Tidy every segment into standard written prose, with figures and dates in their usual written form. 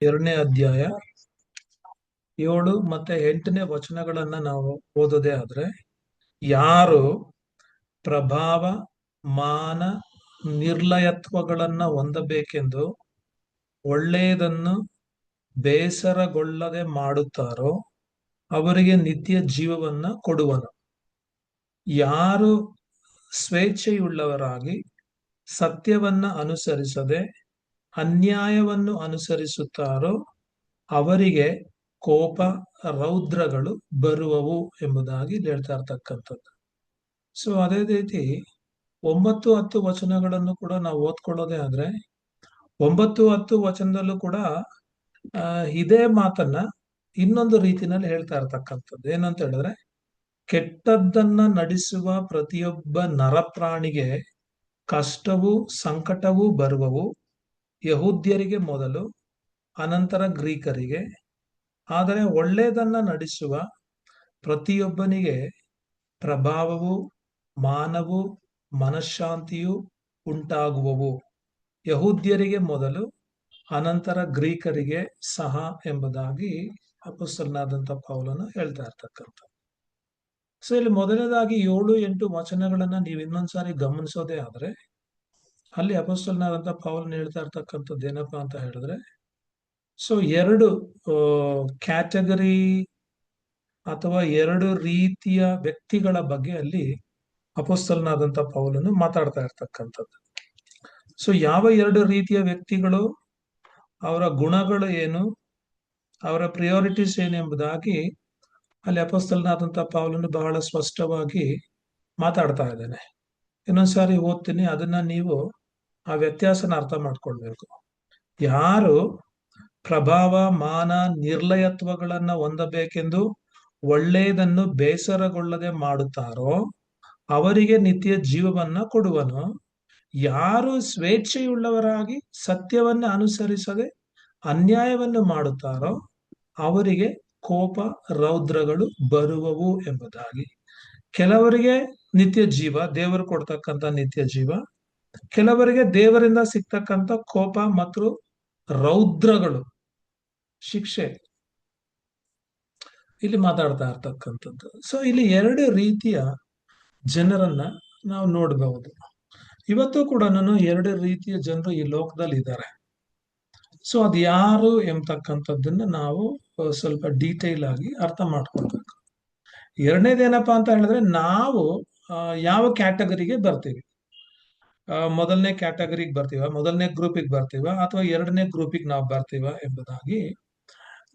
2ನೇ ಅಧ್ಯಾಯ 7 ಮತ್ತೆ 8ನೇ ವಚನಗಳನ್ನ ನಾವು ಓದೋದೇ ಆದ್ರೆ, ಯಾರು ಪ್ರಭಾವ, ಮಾನ, ನಿರ್ಲಯತ್ವಗಳನ್ನ ಹೊಂದಬೇಕೆಂದು ಒಳ್ಳೆಯದನ್ನು ಬೇಸರಗೊಳ್ಳದೆ ಮಾಡುತ್ತಾರೋ ಅವರಿಗೆ ನಿತ್ಯ ಜೀವವನ್ನ ಕೊಡುವನು. ಯಾರು ಸ್ವೇಚ್ಛೆಯುಳ್ಳವರಾಗಿ ಸತ್ಯವನ್ನ ಅನುಸರಿಸದೆ ಅನ್ಯಾಯವನ್ನು ಅನುಸರಿಸುತ್ತಾರೋ ಅವರಿಗೆ ಕೋಪ, ರೌದ್ರಗಳು ಬರುವವು ಎಂಬುದಾಗಿ ಹೇಳ್ತಾ ಇರ್ತಕ್ಕಂಥದ್ದು. ಸೊ ಅದೇ ರೀತಿ 9-10 ವಚನಗಳನ್ನು ಕೂಡ ನಾವು ಓದ್ಕೊಳ್ಳೋದೇ ಆದ್ರೆ, 9-10 ವಚನದಲ್ಲೂ ಕೂಡ ಇದೇ ಮಾತನ್ನ ಇನ್ನೊಂದು ರೀತಿನಲ್ಲಿ ಹೇಳ್ತಾ ಇರ್ತಕ್ಕಂಥದ್ದು. ಏನಂತ ಹೇಳಿದ್ರೆ, ಕೆಟ್ಟದ್ದನ್ನ ನಡೆಸುವ ಪ್ರತಿಯೊಬ್ಬ ನರಪ್ರಾಣಿಗೆ ಕಷ್ಟವೂ ಸಂಕಟವೂ ಬರುವವು. ಯಹೂದ್ಯರಿಗೆ ಮೊದಲು, ಅನಂತರ ಗ್ರೀಕರಿಗೆ. ಆದರೆ ಒಳ್ಳೆಯದನ್ನ ನಡೆಸುವ ಪ್ರತಿಯೊಬ್ಬನಿಗೆ ಪ್ರಭಾವವು, ಮಾನವು, ಮನಃಶಾಂತಿಯು ಉಂಟಾಗುವವು. ಯಹೂದ್ಯರಿಗೆ ಮೊದಲು, ಅನಂತರ ಗ್ರೀಕರಿಗೆ ಸಹ ಎಂಬುದಾಗಿ ಅಪೊಸ್ತಲನಾದಂಥ ಪೌಲನು ಹೇಳ್ತಾ ಇರ್ತಕ್ಕಂಥ. ಸೊ ಇಲ್ಲಿ ಮೊದಲನೇದಾಗಿ 7-8 ವಚನಗಳನ್ನ ನೀವು ಇನ್ನೊಂದ್ಸಾರಿ ಗಮನಿಸೋದೇ ಆದ್ರೆ, ಅಲ್ಲಿ ಅಪೊಸ್ತಲನಾದಂಥ ಪೌಲನು ಹೇಳ್ತಾ ಇರ್ತಕ್ಕಂಥದ್ದು ಏನಪ್ಪಾ ಅಂತ ಹೇಳಿದ್ರೆ, ಸೊ 2 ಕ್ಯಾಟಗರಿ ಅಥವಾ 2 ರೀತಿಯ ವ್ಯಕ್ತಿಗಳ ಬಗ್ಗೆ ಅಲ್ಲಿ ಅಪೊಸ್ತಲನಾದಂಥ ಪೌಲನು ಮಾತಾಡ್ತಾ ಇರ್ತಕ್ಕಂಥದ್ದು. ಸೊ ಯಾವ 2 ರೀತಿಯ ವ್ಯಕ್ತಿಗಳು, ಅವರ ಗುಣಗಳು ಏನು, ಅವರ ಪ್ರಿಯಾರಿಟೀಸ್ ಏನು ಎಂಬುದಾಗಿ ಅಲ್ಲಿ ಅಪೊಸ್ತಲನಾದಂಥ ಪೌಲನು ಬಹಳ ಸ್ಪಷ್ಟವಾಗಿ ಮಾತಾಡ್ತಾ ಇದ್ದಾನೆ. ಇನ್ನೊಂದ್ಸಾರಿ ಓದ್ತೀನಿ, ಅದನ್ನ ನೀವು ಆ ವ್ಯತ್ಯಾಸನ ಅರ್ಥ ಮಾಡ್ಕೊಳ್ಬೇಕು. ಯಾರು ಪ್ರಭಾವ, ಮಾನ, ನಿರ್ಲಯತ್ವಗಳನ್ನ ಹೊಂದಬೇಕೆಂದು ಒಳ್ಳೆಯದನ್ನು ಬೇಸರಗೊಳ್ಳದೆ ಮಾಡುತ್ತಾರೋ ಅವರಿಗೆ ನಿತ್ಯ ಜೀವವನ್ನ ಕೊಡುವನು. ಯಾರು ಸ್ವೇಚ್ಛೆಯುಳ್ಳವರಾಗಿ ಸತ್ಯವನ್ನ ಅನುಸರಿಸದೆ ಅನ್ಯಾಯವನ್ನು ಮಾಡುತ್ತಾರೋ ಅವರಿಗೆ ಕೋಪ, ರೌದ್ರಗಳು ಬರುವವು ಎಂಬುದಾಗಿ. ಕೆಲವರಿಗೆ ನಿತ್ಯ ಜೀವ, ದೇವರು ಕೊಡ್ತಕ್ಕಂಥ ನಿತ್ಯ ಜೀವ. ಕೆಲವರಿಗೆ ದೇವರಿಂದ ಸಿಗ್ತಕ್ಕಂಥ ಕೋಪ ಮತ್ತು ರೌದ್ರಗಳು, ಶಿಕ್ಷೆ ಇಲ್ಲಿ ಮಾತಾಡ್ತಾ ಇರ್ತಕ್ಕಂಥದ್ದು. ಸೊ ಇಲ್ಲಿ 2 ರೀತಿಯ ಜನರನ್ನ ನಾವು ನೋಡಬಹುದು. ಇವತ್ತು ಕೂಡ 2 ರೀತಿಯ ಜನರು ಈ ಲೋಕದಲ್ಲಿ ಇದ್ದಾರೆ. ಸೊ ಅದು ಯಾರು ಎಂಬತಕ್ಕಂಥದ್ದನ್ನ ನಾವು ಸ್ವಲ್ಪ ಡೀಟೇಲ್ ಆಗಿ ಅರ್ಥ ಮಾಡ್ಕೊಳ್ಬೇಕು. 2ನೇದೇನಪ್ಪಾ ಅಂತ ಹೇಳಿದ್ರೆ, ನಾವು ಯಾವ ಕ್ಯಾಟಗರಿಗೆ ಬರ್ತೀವಿ. ಮೊದಲನೇ ಕ್ಯಾಟಗರಿಗೆ ಬರ್ತೀವ, ಮೊದಲನೇ ಗ್ರೂಪಿಗೆ ಬರ್ತೀವ, ಅಥವಾ 2ನೇ ಗ್ರೂಪಿಗೆ ನಾವು ಬರ್ತೀವ ಎಂಬುದಾಗಿ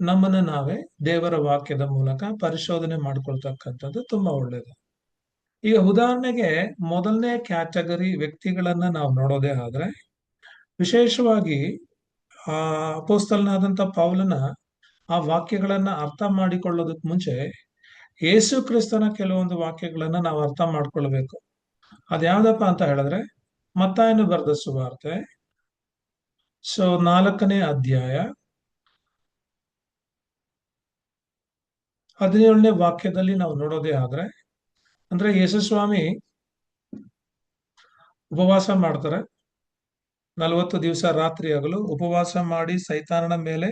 ನಮ್ಮನ್ನ ನಾವೇ ದೇವರ ವಾಕ್ಯದ ಮೂಲಕ ಪರಿಶೋಧನೆ ಮಾಡ್ಕೊಳ್ತಕ್ಕಂಥದ್ದು ತುಂಬಾ ಒಳ್ಳೇದು. ಈಗ ಉದಾಹರಣೆಗೆ ಮೊದಲನೇ ಕ್ಯಾಟಗರಿ ವ್ಯಕ್ತಿಗಳನ್ನ ನಾವು ನೋಡೋದೇ ಆದ್ರೆ, ವಿಶೇಷವಾಗಿ ಅಪೊಸ್ತಲನಾದಂಥ ಪೌಲನ ಆ ವಾಕ್ಯಗಳನ್ನ ಅರ್ಥ ಮಾಡಿಕೊಳ್ಳೋದಕ್ಕೆ ಮುಂಚೆ ಯೇಸು ಕ್ರಿಸ್ತನ ಕೆಲವೊಂದು ವಾಕ್ಯಗಳನ್ನ ನಾವು ಅರ್ಥ ಮಾಡ್ಕೊಳ್ಬೇಕು. ಅದ್ಯಾವ್ದಪ್ಪ ಅಂತ ಹೇಳಿದ್ರೆ, ಮತ್ತಾಯನು ಬರೆದ ಸುವಾರ್ತೆ, ಸೊ 4ನೇ ಅಧ್ಯಾಯ 17ನೇ ವಾಕ್ಯದಲ್ಲಿ ನಾವು ನೋಡೋದೇ ಆದ್ರೆ, ಅಂದ್ರೆ ಯೇಸುಸ್ವಾಮಿ ಉಪವಾಸ ಮಾಡ್ತಾರೆ. 40 ದಿವಸ ರಾತ್ರಿ ಹಗಲು ಉಪವಾಸ ಮಾಡಿ ಸೈತಾನನ ಮೇಲೆ,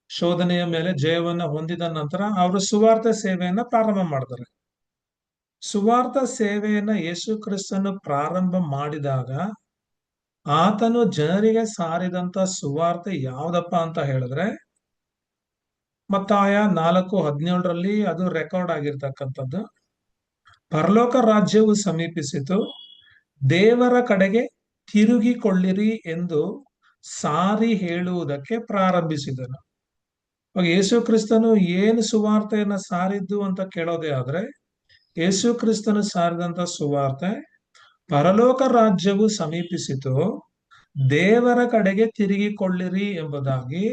ಶೋಧನೆಯ ಮೇಲೆ ಜಯವನ್ನ ಹೊಂದಿದ ನಂತರ ಅವರು ಸುವಾರ್ಥ ಸೇವೆಯನ್ನ ಪ್ರಾರಂಭ ಮಾಡ್ತಾರೆ. ಸುವಾರ್ಥ ಸೇವೆಯನ್ನ ಯೇಸು ಕ್ರಿಸ್ತನು ಪ್ರಾರಂಭ ಮಾಡಿದಾಗ ಆತನು ಜನರಿಗೆ ಸಾರಿದಂತ ಸುವಾರ್ತೆ ಯಾವ್ದಪ್ಪ ಅಂತ ಹೇಳಿದ್ರೆ, ಮತ್ತಾಯ 4:17 ಅದು ರೆಕಾರ್ಡ್ ಆಗಿರ್ತಕ್ಕಂಥದ್ದು. ಪರಲೋಕ ರಾಜ್ಯವು ಸಮೀಪಿಸಿತು, ದೇವರ ಕಡೆಗೆ ತಿರುಗಿಕೊಳ್ಳಿರಿ ಎಂದು ಸಾರಿ ಹೇಳುವುದಕ್ಕೆ ಪ್ರಾರಂಭಿಸಿದನು. ಯೇಸು ಕ್ರಿಸ್ತನು ಏನು ಸುವಾರ್ತೆಯನ್ನ ಸಾರಿದ್ದು ಅಂತ ಕೇಳೋದೇ ಆದ್ರೆ, ಯೇಸು ಕ್ರಿಸ್ತನು ಸಾರಿದಂತ ಸುವಾರ್ತೆ, ಪರಲೋಕ ರಾಜ್ಯವು ಸಮೀಪಿಸಿತು, ದೇವರ ಕಡೆಗೆ ತಿರುಗಿಕೊಳ್ಳಿರಿ ಎಂಬುದಾಗಿ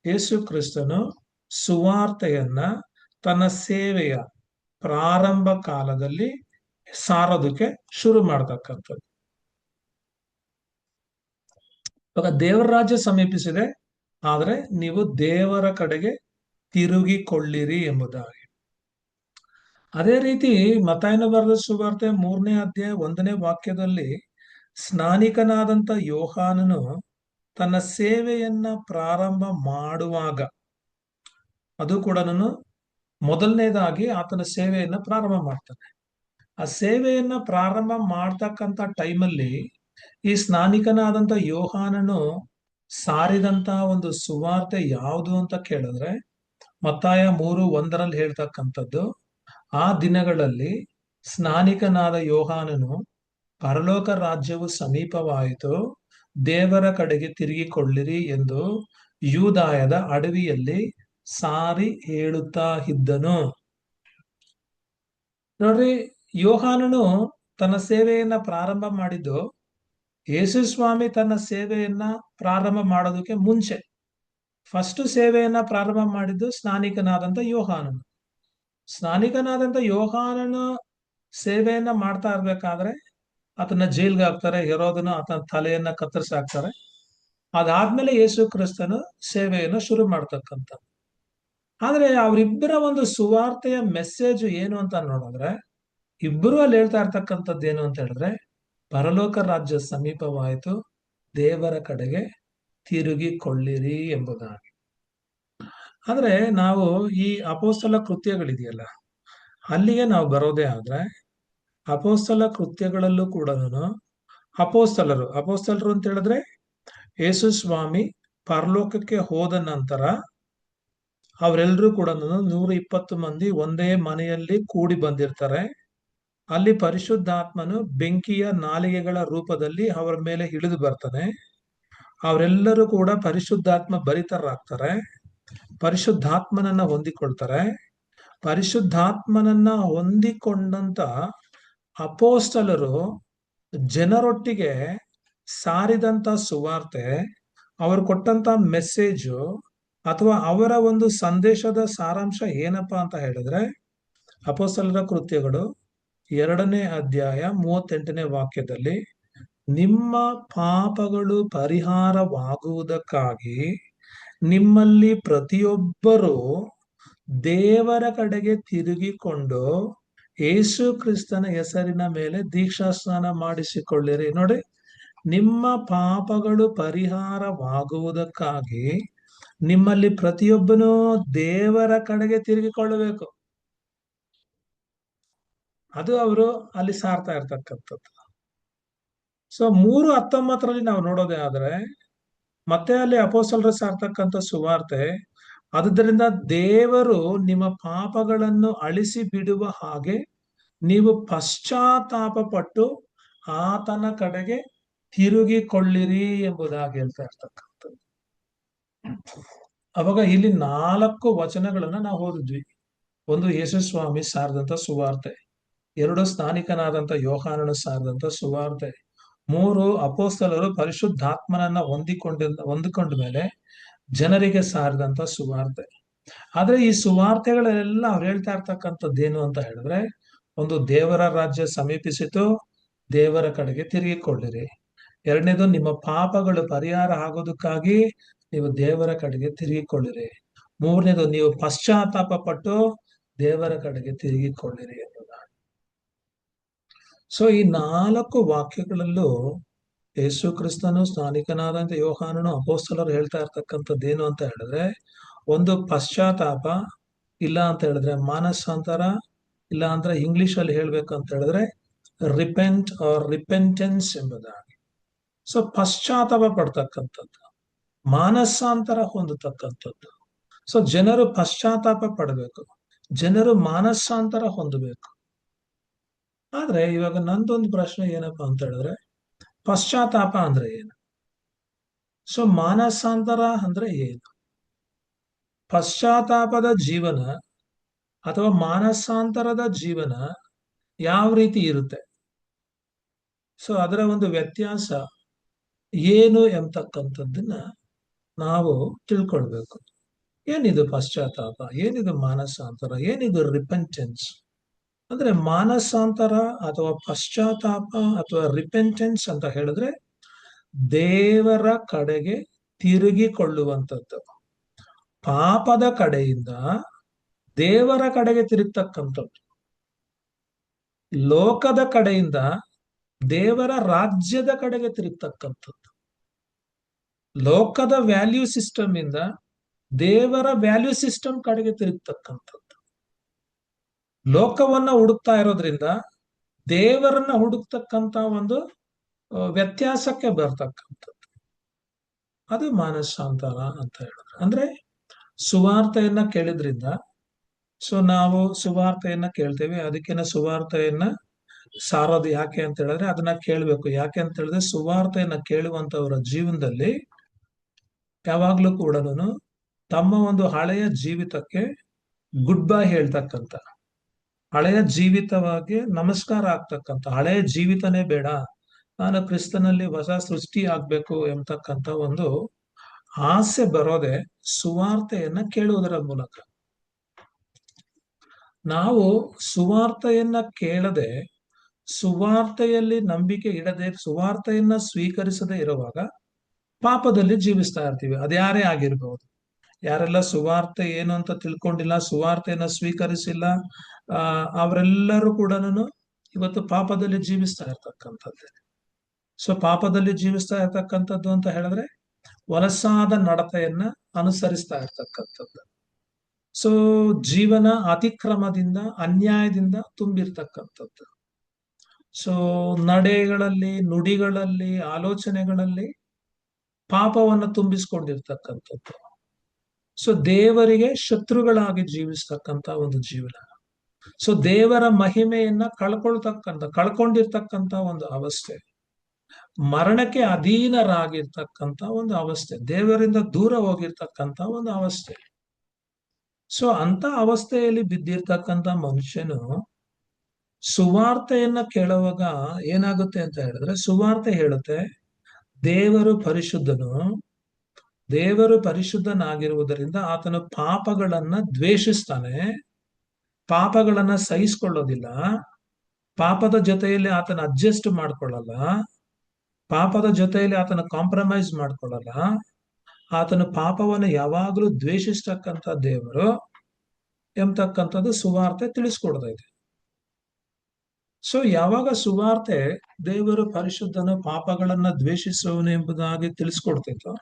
ಯೇಸು ಕ್ರಿಸ್ತನು ಸುವಾರ್ತೆಯನ್ನ ತನ್ನ ಸೇವೆಯ ಪ್ರಾರಂಭ ಕಾಲದಲ್ಲಿ ಸಾರೋದಕ್ಕೆ ಶುರು ಮಾಡ್ತಕ್ಕಂಥದ್ದು. ಇವಾಗ ದೇವರ ರಾಜ್ಯ ಸಮೀಪಿಸಿದೆ, ಆದ್ರೆ ನೀವು ದೇವರ ಕಡೆಗೆ ತಿರುಗಿಕೊಳ್ಳಿರಿ ಎಂಬುದಾಗಿ. ಅದೇ ರೀತಿ ಮತ್ತಾಯನು ಬರೆದ ಸುವಾರ್ತೆ 3ನೇ ಅಧ್ಯಾಯ 1ನೇ ವಾಕ್ಯದಲ್ಲಿ ಸ್ನಾನಿಕನಾದಂಥ ಯೋಹಾನನು ತನ್ನ ಸೇವೆಯನ್ನ ಪ್ರಾರಂಭ ಮಾಡುವಾಗ, ಅದು ಕೂಡ ಮೊದಲನೇದಾಗಿ ಆತನ ಸೇವೆಯನ್ನ ಪ್ರಾರಂಭ ಮಾಡ್ತಾನೆ. ಆ ಸೇವೆಯನ್ನ ಪ್ರಾರಂಭ ಮಾಡ್ತಕ್ಕಂಥ ಟೈಮಲ್ಲಿ ಈ ಸ್ನಾನಿಕನಾದಂತ ಯೋಹಾನನು ಸಾರಿದಂತ ಒಂದು ಸುವಾರ್ತೆ ಯಾವುದು ಅಂತ ಕೇಳಿದ್ರೆ, ಮತ್ತಾಯ 3:1 ಹೇಳ್ತಕ್ಕಂಥದ್ದು, ಆ ದಿನಗಳಲ್ಲಿ ಸ್ನಾನಿಕನಾದ ಯೋಹಾನನು ಪರಲೋಕ ರಾಜ್ಯವು ಸಮೀಪವಾಯಿತು, ದೇವರ ಕಡೆಗೆ ತಿರುಗಿಕೊಳ್ಳಿರಿ ಎಂದು ಯೂದಾಯದ ಅಡವಿಯಲ್ಲಿ ಸಾರಿ ಹೇಳುತ್ತಾ ಇದ್ದನು. ನೋಡ್ರಿ, ಯೋಹಾನನು ತನ್ನ ಸೇವೆಯನ್ನ ಪ್ರಾರಂಭ ಮಾಡಿದ್ದು ಯೇಸು ಸ್ವಾಮಿ ತನ್ನ ಸೇವೆಯನ್ನ ಪ್ರಾರಂಭ ಮಾಡೋದಕ್ಕೆ ಮುಂಚೆ. ಫಸ್ಟ್ ಸೇವೆಯನ್ನ ಪ್ರಾರಂಭ ಮಾಡಿದ್ದು ಸ್ನಾನಿಕನಾದಂತ ಯೋಹಾನನು. ಸ್ನಾನಿಕನಾದಂತ ಯೋಹಾನನು ಸೇವೆಯನ್ನ ಮಾಡ್ತಾ ಇರ್ಬೇಕಾದ್ರೆ ಆತನ ಜೈಲ್ಗೆ ಹಾಕ್ತಾರೆ, ಹೆರೋದನು ಆತನ ತಲೆಯನ್ನ ಕತ್ತರಿಸಿ ಹಾಕ್ತಾರೆ. ಅದಾದ್ಮೇಲೆ ಯೇಸು ಕ್ರಿಸ್ತನು ಸೇವೆಯನ್ನು ಶುರು ಮಾಡ್ತಕ್ಕಂಥ. ಆದ್ರೆ ಅವರಿಬ್ಬರ ಒಂದು ಸುವಾರ್ತೆಯ ಮೆಸೇಜ್ ಏನು ಅಂತ ನೋಡಿದ್ರೆ, ಇಬ್ಬರು ಅಲ್ಲಿ ಹೇಳ್ತಾ ಇರ್ತಕ್ಕಂಥದ್ದು ಏನು ಅಂತ ಹೇಳಿದ್ರೆ, ಪರಲೋಕ ರಾಜ್ಯ ಸಮೀಪವಾಯಿತು, ದೇವರ ಕಡೆಗೆ ತಿರುಗಿಕೊಳ್ಳಿರಿ ಎಂಬುದಾಗಿ. ಆದ್ರೆ ನಾವು ಈ ಅಪೋಸ್ತಲ ಕೃತ್ಯಗಳಿದೆಯಲ್ಲ, ಅಲ್ಲಿಗೆ ನಾವು ಬರೋದೇ ಆದ್ರೆ, ಅಪೋಸ್ತಲ ಕೃತ್ಯಗಳಲ್ಲೂ ಕೂಡ ಅಪೋಸ್ತಲರು ಅಂತ ಹೇಳಿದ್ರೆ ಯೇಸು ಸ್ವಾಮಿ ಪರಲೋಕಕ್ಕೆ ಹೋದ ನಂತರ ಅವರೆಲ್ಲರೂ ಕೂಡ 120 ಮಂದಿ ಒಂದೇ ಮನೆಯಲ್ಲಿ ಕೂಡಿ ಬಂದಿರ್ತಾರೆ. ಅಲ್ಲಿ ಪರಿಶುದ್ಧಾತ್ಮನು ಬೆಂಕಿಯ ನಾಲಿಗೆಗಳ ರೂಪದಲ್ಲಿ ಅವರ ಮೇಲೆ ಇಳಿದು ಬರ್ತಾನೆ. ಅವರೆಲ್ಲರೂ ಕೂಡ ಪರಿಶುದ್ಧಾತ್ಮ ಭರಿತರಾಗ್ತಾರೆ, ಪರಿಶುದ್ಧಾತ್ಮನನ್ನ ಹೊಂದಿಕೊಳ್ತಾರೆ. ಪರಿಶುದ್ಧಾತ್ಮನನ್ನ ಹೊಂದಿಕೊಂಡಂತ ಅಪೋಸ್ತಲರು ಜನರೊಟ್ಟಿಗೆ ಸಾರಿದಂತ ಸುವಾರ್ತೆ, ಅವರು ಕೊಟ್ಟಂತ ಮೆಸೇಜು ಅಥವಾ ಅವರ ಒಂದು ಸಂದೇಶದ ಸಾರಾಂಶ ಏನಪ್ಪಾ ಅಂತ ಹೇಳಿದ್ರೆ, ಅಪೋಸ್ತಲರ ಕೃತ್ಯಗಳು 2ನೇ ಅಧ್ಯಾಯ 38ನೇ ವಾಕ್ಯದಲ್ಲಿ, ನಿಮ್ಮ ಪಾಪಗಳು ಪರಿಹಾರವಾಗುವುದಕ್ಕಾಗಿ ನಿಮ್ಮಲ್ಲಿ ಪ್ರತಿಯೊಬ್ಬರೂ ದೇವರ ಕಡೆಗೆ ತಿರುಗಿಕೊಂಡು ಯೇಸು ಕ್ರಿಸ್ತನ ಹೆಸರಿನ ಮೇಲೆ ದೀಕ್ಷಾಸ್ನಾನ ಮಾಡಿಸಿಕೊಳ್ಳಿರಿ. ನೋಡಿ, ನಿಮ್ಮ ಪಾಪಗಳು ಪರಿಹಾರವಾಗುವುದಕ್ಕಾಗಿ ನಿಮ್ಮಲ್ಲಿ ಪ್ರತಿಯೊಬ್ಬನೂ ದೇವರ ಕಡೆಗೆ ತಿರುಗಿಕೊಳ್ಳಬೇಕು. ಅದು ಅವರು ಅಲ್ಲಿ ಸಾರ್ತಾ ಇರ್ತಕ್ಕಂಥದ್ದು. ಸೊ 3:19 ನಾವು ನೋಡೋದೇ ಆದ್ರೆ, ಮತ್ತೆ ಅಲ್ಲಿ ಅಪೋಸ್ತಲರು ಸಾರ್ತಕ್ಕಂಥ ಸುವಾರ್ತೆ, ಆದುದರಿಂದ ದೇವರು ನಿಮ್ಮ ಪಾಪಗಳನ್ನು ಅಳಿಸಿ ಬಿಡುವ ಹಾಗೆ ನೀವು ಪಶ್ಚಾತ್ತಾಪ ಪಟ್ಟು ಆತನ ಕಡೆಗೆ ತಿರುಗಿಕೊಳ್ಳಿರಿ ಎಂಬುದಾಗಿ ಹೇಳ್ತಾ ಇರ್ತಕ್ಕಂಥದ್ದು. ಅವಾಗ ಇಲ್ಲಿ 4 ವಚನಗಳನ್ನ ನಾವು ಓದಿದ್ವಿ. ಒಂದು, ಯೇಸು ಸ್ವಾಮಿ ಸಾರದಂತ ಸುವಾರ್ತೆ. 2, ಸ್ನಾನಿಕನಾದಂತ ಯೋಹಾನನು ಸಾರದಂತ ಸುವಾರ್ತೆ. 3, ಅಪೋಸ್ತಲರು ಪರಿಶುದ್ಧಾತ್ಮನನ್ನ ಹೊಂದಿಕೊಂಡ ಮೇಲೆ ಜನರಿಗೆ ಸಾರಿದಂತ ಸುವಾರ್ತೆ. ಆದ್ರೆ ಈ ಸುವಾರ್ತೆಗಳೆಲ್ಲ ಅವ್ರು ಹೇಳ್ತಾ ಇರ್ತಕ್ಕಂಥದ್ದೇನು ಅಂತ ಹೇಳಿದ್ರೆ, ಒಂದು, ದೇವರ ರಾಜ್ಯ ಸಮೀಪಿಸಿತು, ದೇವರ ಕಡೆಗೆ ತಿರುಗಿಕೊಳ್ಳಿರಿ. 2ನೇದು, ನಿಮ್ಮ ಪಾಪಗಳು ಪರಿಹಾರ ಆಗೋದಕ್ಕಾಗಿ ನೀವು ದೇವರ ಕಡೆಗೆ ತಿರುಗಿಕೊಳ್ಳಿರಿ. 3ನೇದು, ನೀವು ಪಶ್ಚಾತ್ತಾಪ ಪಟ್ಟು ದೇವರ ಕಡೆಗೆ ತಿರುಗಿಕೊಳ್ಳಿರಿ ಎಂಬುದಾಗಿ. ಸೊ ಈ 4 ವಾಕ್ಯಗಳಲ್ಲೂ ಯೇಸು ಕ್ರಿಸ್ತನು, ಸ್ನಾನಿಕನಾದಂತ ಯೋಹಾನನು, ಅಪೋಸ್ತಲರು ಹೇಳ್ತಾ ಇರ್ತಕ್ಕಂಥದ್ದೇನು ಅಂತ ಹೇಳಿದ್ರೆ, ಒಂದು ಪಶ್ಚಾತ್ತಾಪ, ಇಲ್ಲ ಅಂತ ಹೇಳಿದ್ರೆ ಮಾನಸಾಂತರ, ಇಲ್ಲ ಅಂದ್ರೆ ಇಂಗ್ಲಿಷ್ ಅಲ್ಲಿ ಹೇಳ್ಬೇಕು ಅಂತ ಹೇಳಿದ್ರೆ ರಿಪೆಂಟ್ ಆರ್ ರಿಪೆಂಟೆನ್ಸ್ ಎಂಬುದಾಗಿ. ಸೊ ಪಶ್ಚಾತ್ತಾಪ ಪಡ್ತಕ್ಕಂಥದ್ದು, ಮಾನಸಾಂತರ ಹೊಂದತಕ್ಕಂಥದ್ದು. ಸೊ ಜನರು ಪಶ್ಚಾತ್ತಾಪ ಪಡಬೇಕು, ಜನರು ಮಾನಸಾಂತರ ಹೊಂದಬೇಕು. ಆದ್ರೆ ಇವಾಗ ನಂದೊಂದು ಪ್ರಶ್ನೆ ಏನಪ್ಪಾ ಅಂತ ಹೇಳಿದ್ರೆ, ಪಶ್ಚಾತ್ತಾಪ ಅಂದ್ರೆ ಏನು? ಸೊ ಮಾನಸಾಂತರ ಅಂದ್ರೆ ಏನು? ಪಶ್ಚಾತ್ತಾಪದ ಜೀವನ ಅಥವಾ ಮಾನಸಾಂತರದ ಜೀವನ ಯಾವ ರೀತಿ ಇರುತ್ತೆ? ಸೊ ಅದರ ಒಂದು ವ್ಯತ್ಯಾಸ ಏನು ಎಂಬತಕ್ಕಂಥದ್ದನ್ನ ನಾವು ತಿಳ್ಕೊಳ್ಬೇಕು. ಏನಿದು ಪಶ್ಚಾತ್ತಾಪ, ಏನಿದು ಮಾನಸಾಂತರ, ಏನಿದು ರಿಪೆಂಟೆನ್ಸ್? ಅಂದ್ರೆ ಮಾನಸಾಂತರ ಅಥವಾ ಪಶ್ಚಾತ್ತಾಪ ಅಥವಾ ರಿಪೆಂಟೆನ್ಸ್ ಅಂತ ಹೇಳಿದ್ರೆ ದೇವರ ಕಡೆಗೆ ತಿರುಗಿಕೊಳ್ಳುವಂಥದ್ದು. ಪಾಪದ ಕಡೆಯಿಂದ ದೇವರ ಕಡೆಗೆ ತಿರುಗ್ತಕ್ಕಂಥದ್ದು, ಲೋಕದ ಕಡೆಯಿಂದ ದೇವರ ರಾಜ್ಯದ ಕಡೆಗೆ ತಿರುಗ್ತಕ್ಕಂಥದ್ದು. ಲೋಕದ ವ್ಯಾಲ್ಯೂ ಸಿಸ್ಟಮ್ ಇಂದ ದೇವರ ವ್ಯಾಲ್ಯೂ ಸಿಸ್ಟಮ್ ಕಡೆಗೆ ತಿರುಗ್ತಕ್ಕಂಥದ್ದು. ಲೋಕವನ್ನ ಹುಡುಕ್ತಾ ಇರೋದ್ರಿಂದ ದೇವರನ್ನ ಹುಡುಕ್ತಕ್ಕಂತ ಒಂದು ವ್ಯತ್ಯಾಸಕ್ಕೆ ಬರ್ತಕ್ಕಂಥದ್ದು. ಅದು ಮಾನಸಾಂತರ ಅಂತ ಹೇಳಿದ್ರೆ, ಅಂದ್ರೆ ಸುವಾರ್ತೆಯನ್ನ ಕೇಳಿದ್ರಿಂದ, ಸೊ ನಾವು ಸುವಾರ್ತೆಯನ್ನ ಕೇಳ್ತೇವೆ, ಅದಕ್ಕಿನ್ನ ಸುವಾರ್ತೆಯನ್ನ ಸಾರೋದು ಯಾಕೆ ಅಂತ ಹೇಳಿದ್ರೆ ಅದನ್ನ ಕೇಳ್ಬೇಕು. ಯಾಕೆ ಅಂತ ಹೇಳಿದ್ರೆ ಸುವಾರ್ತೆಯನ್ನ ಕೇಳುವಂತವರ ಜೀವನದಲ್ಲಿ ಯಾವಾಗ್ಲೂ ಕೂಡ ತಮ್ಮ ಒಂದು ಹಳೆಯ ಜೀವಿತಕ್ಕೆ ಗುಡ್ ಬೈ ಹೇಳ್ತಕ್ಕಂಥ, ಹಳೆಯ ಜೀವಿತವಾಗಿ ನಮಸ್ಕಾರ ಆಗ್ತಕ್ಕಂಥ, ಹಳೆಯ ಜೀವಿತನೇ ಬೇಡ, ನಾನು ಕ್ರಿಸ್ತನಲ್ಲಿ ಹೊಸ ಸೃಷ್ಟಿ ಆಗ್ಬೇಕು ಎಂಬತಕ್ಕಂಥ ಒಂದು ಆಸೆ ಬರೋದೆ ಸುವಾರ್ತೆಯನ್ನ ಕೇಳುವುದರ ಮೂಲಕ. ನಾವು ಸುವಾರ್ತೆಯನ್ನ ಕೇಳದೆ, ಸುವಾರ್ತೆಯಲ್ಲಿ ನಂಬಿಕೆ ಇಡದೆ, ಸುವಾರ್ತೆಯನ್ನ ಸ್ವೀಕರಿಸದೆ ಇರುವಾಗ ಪಾಪದಲ್ಲಿ ಜೀವಿಸ್ತಾ ಇರ್ತೀವಿ. ಅದ್ಯಾರೇ ಆಗಿರ್ಬಹುದು. ಯಾರೆಲ್ಲ ಸುವಾರ್ತೆ ಏನು ಅಂತ ತಿಳ್ಕೊಂಡಿಲ್ಲ, ಸುವಾರ್ತೆಯನ್ನ ಸ್ವೀಕರಿಸಿಲ್ಲ, ಅವರೆಲ್ಲರೂ ಕೂಡ ಇವತ್ತು ಪಾಪದಲ್ಲಿ ಜೀವಿಸ್ತಾ ಇರ್ತಕ್ಕಂಥದ್ದು. ಸೊ ಪಾಪದಲ್ಲಿ ಜೀವಿಸ್ತಾ ಇರ್ತಕ್ಕಂಥದ್ದು ಅಂತ ಹೇಳಿದ್ರೆ ವಲಸಾದ ನಡತೆಯನ್ನ ಅನುಸರಿಸ್ತಾ ಇರ್ತಕ್ಕಂಥದ್ದು. ಸೊ ಜೀವನ ಅತಿಕ್ರಮದಿಂದ, ಅನ್ಯಾಯದಿಂದ ತುಂಬಿರ್ತಕ್ಕಂಥದ್ದು. ಸೊ ನಡೆಗಳಲ್ಲಿ, ನುಡಿಗಳಲ್ಲಿ, ಆಲೋಚನೆಗಳಲ್ಲಿ ಪಾಪವನ್ನು ತುಂಬಿಸ್ಕೊಂಡಿರ್ತಕ್ಕಂಥದ್ದು. ಸೊ ದೇವರಿಗೆ ಶತ್ರುಗಳಾಗಿ ಜೀವಿಸ್ತಕ್ಕಂಥ ಒಂದು ಜೀವನ. ಸೊ ದೇವರ ಮಹಿಮೆಯನ್ನ ಕಳ್ಕೊಂಡಿರ್ತಕ್ಕಂಥ ಒಂದು ಅವಸ್ಥೆ, ಮರಣಕ್ಕೆ ಅಧೀನರಾಗಿರ್ತಕ್ಕಂಥ ಒಂದು ಅವಸ್ಥೆ, ದೇವರಿಂದ ದೂರ ಹೋಗಿರ್ತಕ್ಕಂಥ ಒಂದು ಅವಸ್ಥೆ. ಸೊ ಅಂತ ಅವಸ್ಥೆಯಲ್ಲಿ ಬಿದ್ದಿರ್ತಕ್ಕಂಥ ಮನುಷ್ಯನು ಸುವಾರ್ತೆಯನ್ನ ಕೇಳುವಾಗ ಏನಾಗುತ್ತೆ ಅಂತ ಹೇಳಿದ್ರೆ, ಸುವಾರ್ತೆ ಹೇಳುತ್ತೆ ದೇವರು ಪರಿಶುದ್ಧನು, ದೇವರು ಪರಿಶುದ್ಧನಾಗಿರುವುದರಿಂದ ಆತನು ಪಾಪಗಳನ್ನ ದ್ವೇಷಿಸ್ತಾನೆ, ಪಾಪಗಳನ್ನ ಸಹಿಸ್ಕೊಳ್ಳೋದಿಲ್ಲ, ಪಾಪದ ಜೊತೆಯಲ್ಲಿ ಆತನ ಅಡ್ಜಸ್ಟ್ ಮಾಡ್ಕೊಳ್ಳಲ್ಲ, ಪಾಪದ ಜೊತೆಯಲ್ಲಿ ಆತನ ಕಾಂಪ್ರಮೈಸ್ ಮಾಡ್ಕೊಳ್ಳಲ್ಲ, ಆತನ ಪಾಪವನ್ನು ಯಾವಾಗಲೂ ದ್ವೇಷಿಸ್ತಕ್ಕಂಥ ದೇವರು ಎಂಬತಕ್ಕಂಥದ್ದು ಸುವಾರ್ತೆ ತಿಳಿಸ್ಕೊಡ್ತಾ ಇದೆ. ಸೊ ಯಾವಾಗ ಸುವಾರ್ತೆ ದೇವರು ಪರಿಶುದ್ಧನು, ಪಾಪಗಳನ್ನ ದ್ವೇಷಿಸುವನು ಎಂಬುದಾಗಿ ತಿಳಿಸ್ಕೊಡ್ತಿತ್ತು,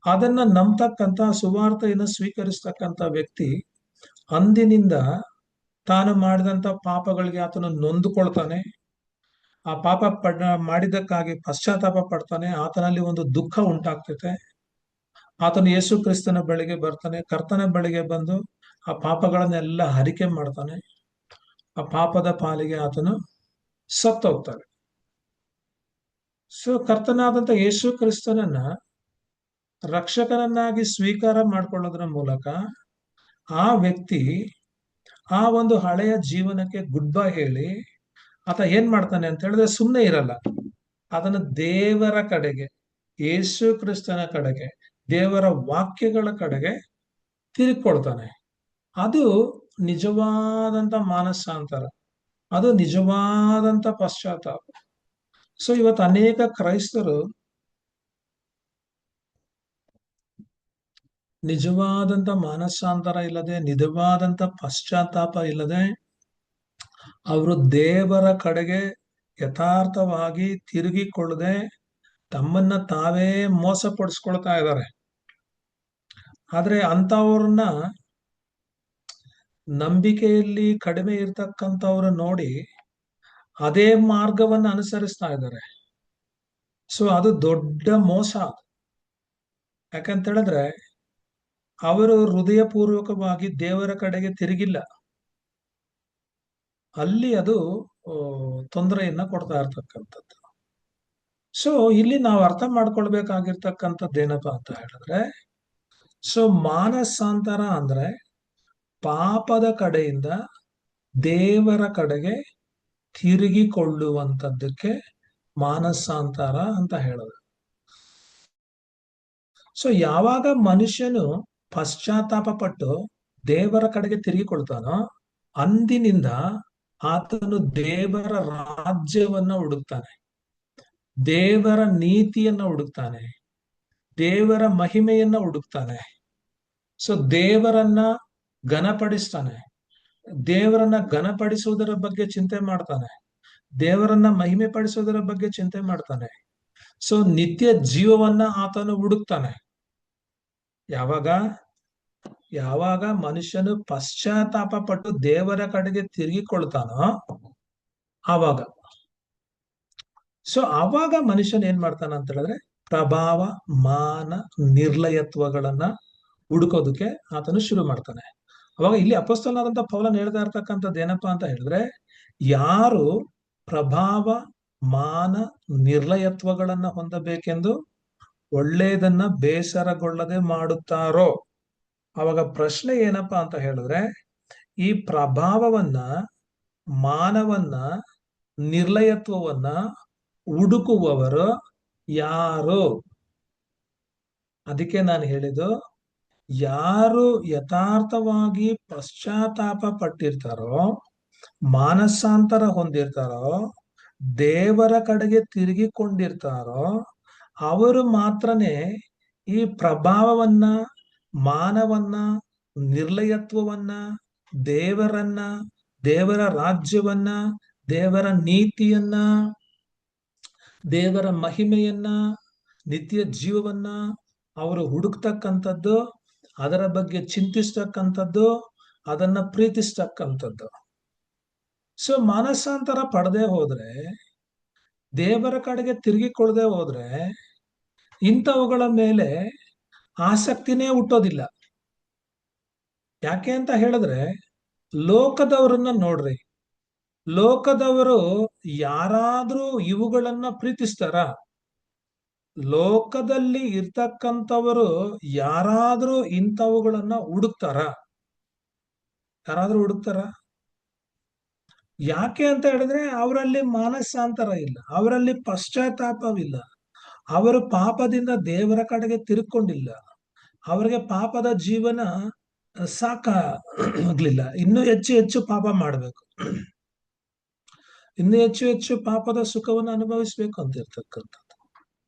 ಅದನ್ನ ನಂಬತಕ್ಕಂಥ, ಸುವಾರ್ತೆಯನ್ನು ಸ್ವೀಕರಿಸ್ತಕ್ಕಂಥ ವ್ಯಕ್ತಿ ಅಂದಿನಿಂದ ತಾನು ಮಾಡಿದಂತ ಪಾಪಗಳಿಗೆ ಆತನು ನೊಂದುಕೊಳ್ತಾನೆ, ಆ ಪಾಪ ಮಾಡಿದ್ದಕ್ಕಾಗಿ ಪಶ್ಚಾತ್ತಾಪ ಪಡ್ತಾನೆ, ಆತನಲ್ಲಿ ಒಂದು ದುಃಖ ಉಂಟಾಗ್ತೈತೆ. ಆತನು ಯೇಸು ಕ್ರಿಸ್ತನ ಬಳಿಗೆ ಬರ್ತಾನೆ, ಕರ್ತನ ಬಳಿಗೆ ಬಂದು ಆ ಪಾಪಗಳನ್ನೆಲ್ಲ ಹರಿಕೆ ಮಾಡ್ತಾನೆ, ಆ ಪಾಪದ ಪಾಲಿಗೆ ಆತನು ಸತ್ತೋಗ್ತಾನೆ. ಸೊ ಕರ್ತನಾದಂತ ಯೇಸು ಕ್ರಿಸ್ತನನ್ನ ರಕ್ಷಕನನ್ನಾಗಿ ಸ್ವೀಕಾರ ಮಾಡ್ಕೊಳ್ಳೋದ್ರ ಮೂಲಕ ಆ ವ್ಯಕ್ತಿ ಆ ಒಂದು ಹಳೆಯ ಜೀವನಕ್ಕೆ ಗುಡ್ ಬೈ ಹೇಳಿ ಆತ ಏನ್ ಮಾಡ್ತಾನೆ ಅಂತ ಹೇಳಿದ್ರೆ ಸುಮ್ಮನೆ ಇರಲ್ಲ, ಅದನ್ನ ದೇವರ ಕಡೆಗೆ, ಯೇಸು ಕ್ರಿಸ್ತನ ಕಡೆಗೆ, ದೇವರ ವಾಕ್ಯಗಳ ಕಡೆಗೆ ತಿರುಗಿಕೊಳ್ತಾನೆ. ಅದು ನಿಜವಾದಂತ ಮಾನಸಾಂತರ, ಅದು ನಿಜವಾದಂತ ಪಶ್ಚಾತ್ತಾಪ. ಸೊ ಇವತ್ತು ಅನೇಕ ಕ್ರೈಸ್ತರು ನಿಜವಾದಂತ ಮಾನಸಾಂತರ ಇಲ್ಲದೆ, ನಿಜವಾದಂತ ಪಶ್ಚಾತ್ತಾಪ ಇಲ್ಲದೆ, ಅವರು ದೇವರ ಕಡೆಗೆ ಯಥಾರ್ಥವಾಗಿ ತಿರುಗಿಕೊಳ್ಳದೆ ತಮ್ಮನ್ನ ತಾವೇ ಮೋಸಪಡಿಸ್ಕೊಳ್ತಾ ಇದ್ದಾರೆ. ಆದ್ರೆ ಅಂತವ್ರನ್ನ ನಂಬಿಕೆಯಲ್ಲಿ ಕಡಿಮೆ ಇರ್ತಕ್ಕಂಥವ್ರು ನೋಡಿ ಅದೇ ಮಾರ್ಗವನ್ನ ಅನುಸರಿಸ್ತಾ ಇದ್ದಾರೆ. ಸೊ ಅದು ದೊಡ್ಡ ಮೋಸ. ಯಾಕಂತ ಹೇಳಿದ್ರೆ ಅವರು ಹೃದಯಪೂರ್ವಕವಾಗಿ ದೇವರ ಕಡೆಗೆ ತಿರುಗಿಲ್ಲ, ಅಲ್ಲಿ ಅದು ತೊಂದರೆಯನ್ನ ಕೊಡ್ತಾ ಇರ್ತಕ್ಕಂಥದ್ದು. ಸೊ ಇಲ್ಲಿ ನಾವು ಅರ್ಥ ಮಾಡ್ಕೊಳ್ಬೇಕಾಗಿರ್ತಕ್ಕಂಥದ್ದೇನಪ್ಪಾ ಅಂತ ಹೇಳಿದ್ರೆ, ಸೊ ಮಾನಸಾಂತರ ಅಂದ್ರೆ ಪಾಪದ ಕಡೆಯಿಂದ ದೇವರ ಕಡೆಗೆ ತಿರುಗಿಕೊಳ್ಳುವಂಥದ್ದಕ್ಕೆ ಮಾನಸಾಂತರ ಅಂತ ಹೇಳೋದು. ಸೊ ಯಾವಾಗ ಮನುಷ್ಯನು ಪಶ್ಚಾತ್ತಾಪ ಪಟ್ಟು ದೇವರ ಕಡೆಗೆ ತಿರುಗಿಕೊಳ್ತಾನೋ ಅಂದಿನಿಂದ ಆತನು ದೇವರ ರಾಜ್ಯವನ್ನ ಹುಡುಕ್ತಾನೆ, ದೇವರ ನೀತಿಯನ್ನ ಹುಡುಕ್ತಾನೆ, ದೇವರ ಮಹಿಮೆಯನ್ನ ಹುಡುಕ್ತಾನೆ. ಸೊ ದೇವರನ್ನ ಘನಪಡಿಸ್ತಾನೆ, ದೇವರನ್ನ ಘನಪಡಿಸುವುದರ ಬಗ್ಗೆ ಚಿಂತೆ ಮಾಡ್ತಾನೆ, ದೇವರನ್ನ ಮಹಿಮೆ ಪಡಿಸುವುದರ ಬಗ್ಗೆ ಚಿಂತೆ ಮಾಡ್ತಾನೆ. ಸೊ ನಿತ್ಯ ಜೀವವನ್ನ ಆತನು ಹುಡುಕ್ತಾನೆ. ಯಾವಾಗ ಯಾವಾಗ ಮನುಷ್ಯನು ಪಶ್ಚಾತ್ತಾಪ ಪಟ್ಟು ದೇವರ ಕಡೆಗೆ ತಿರುಗಿಕೊಳ್ತಾನೋ ಆವಾಗ. ಸೊ ಆವಾಗ ಮನುಷ್ಯನ್ ಏನ್ ಮಾಡ್ತಾನ ಅಂತ ಹೇಳಿದ್ರೆ ಪ್ರಭಾವ, ಮಾನ, ನಿರ್ಲಯತ್ವಗಳನ್ನ ಹುಡುಕೋದಕ್ಕೆ ಆತನು ಶುರು ಮಾಡ್ತಾನೆ. ಅವಾಗ ಇಲ್ಲಿ ಅಪೊಸ್ತಲನಾದಂತ ಪೌಲನ್ ಹೇಳ್ತಾ ಇರ್ತಕ್ಕಂಥದ್ದು ಏನಪ್ಪಾ ಅಂತ ಹೇಳಿದ್ರೆ, ಯಾರು ಪ್ರಭಾವ, ಮಾನ, ನಿರ್ಲಯತ್ವಗಳನ್ನ ಹೊಂದಬೇಕೆಂದು ಒಳ್ಳೆಯದನ್ನ ಬೇಸರಗೊಳ್ಳದೆ ಮಾಡುತ್ತಾರೋ, ಅವಾಗ ಪ್ರಶ್ನೆ ಏನಪ್ಪಾ ಅಂತ ಹೇಳಿದ್ರೆ, ಈ ಪ್ರಭಾವವನ್ನ, ಮಾನವನ್ನ, ನಿರ್ಲಯತ್ವವನ್ನ ಹುಡುಕುವವರು ಯಾರು? ಅದಕ್ಕೆ ನಾನು ಹೇಳಿದ್ದು, ಯಾರು ಯಥಾರ್ಥವಾಗಿ ಪಶ್ಚಾತ್ತಾಪ ಪಟ್ಟಿರ್ತಾರೋ, ಮಾನಸಾಂತರ ಹೊಂದಿರ್ತಾರೋ, ದೇವರ ಕಡೆಗೆ ತಿರುಗಿಕೊಂಡಿರ್ತಾರೋ ಅವರು ಮಾತ್ರನೇ ಈ ಪ್ರಭಾವವನ್ನ, ಮಾನವನ್ನ, ನಿರ್ಲಯತ್ವವನ್ನ, ದೇವರನ್ನ, ದೇವರ ರಾಜ್ಯವನ್ನ, ದೇವರ ನೀತಿಯನ್ನ, ದೇವರ ಮಹಿಮೆಯನ್ನ, ನಿತ್ಯ ಜೀವವನ್ನ ಅವರು ಹುಡುಕ್ತಕ್ಕಂಥದ್ದು, ಅದರ ಬಗ್ಗೆ ಚಿಂತಿಸ್ತಕ್ಕಂಥದ್ದು, ಅದನ್ನ ಪ್ರೀತಿಸ್ತಕ್ಕಂಥದ್ದು. ಸೊ ಮಾನಸಾಂತರ ಪಡೆದೇ ಹೋದ್ರೆ, ದೇವರ ಕಡೆಗೆ ತಿರುಗಿಕೊಳ್ಳದೆ ಹೋದ್ರೆ ಇಂಥವುಗಳ ಮೇಲೆ ಆಸಕ್ತಿನೇ ಹುಟ್ಟೋದಿಲ್ಲ. ಯಾಕೆ ಅಂತ ಹೇಳಿದ್ರೆ, ಲೋಕದವರನ್ನ ನೋಡ್ರಿ, ಲೋಕದವರು ಯಾರಾದ್ರೂ ಇವುಗಳನ್ನ ಪ್ರೀತಿಸ್ತಾರ? ಲೋಕದಲ್ಲಿ ಇರ್ತಕ್ಕಂಥವರು ಯಾರಾದ್ರೂ ಇಂಥವುಗಳನ್ನ ಹುಡುಕ್ತಾರ? ಯಾರಾದ್ರೂ ಹುಡುಕ್ತಾರ? ಯಾಕೆ ಅಂತ ಹೇಳಿದ್ರೆ ಅವರಲ್ಲಿ ಮಾನಸಾಂತರ ಇಲ್ಲ, ಅವರಲ್ಲಿ ಪಶ್ಚಾತ್ತಾಪವಿಲ್ಲ, ಅವರು ಪಾಪದಿಂದ ದೇವರ ಕಡೆಗೆ ತಿರುಕೊಂಡಿಲ್ಲ, ಅವರಿಗೆ ಪಾಪದ ಜೀವನ ಸಾಕಾಗ್ಲಿಲ್ಲ, ಇನ್ನೂ ಹೆಚ್ಚು ಹೆಚ್ಚು ಪಾಪ ಮಾಡಬೇಕು, ಇನ್ನೂ ಹೆಚ್ಚು ಹೆಚ್ಚು ಪಾಪದ ಸುಖವನ್ನು ಅನುಭವಿಸ್ಬೇಕು ಅಂತ ಇರ್ತಕ್ಕಂಥದ್ದು.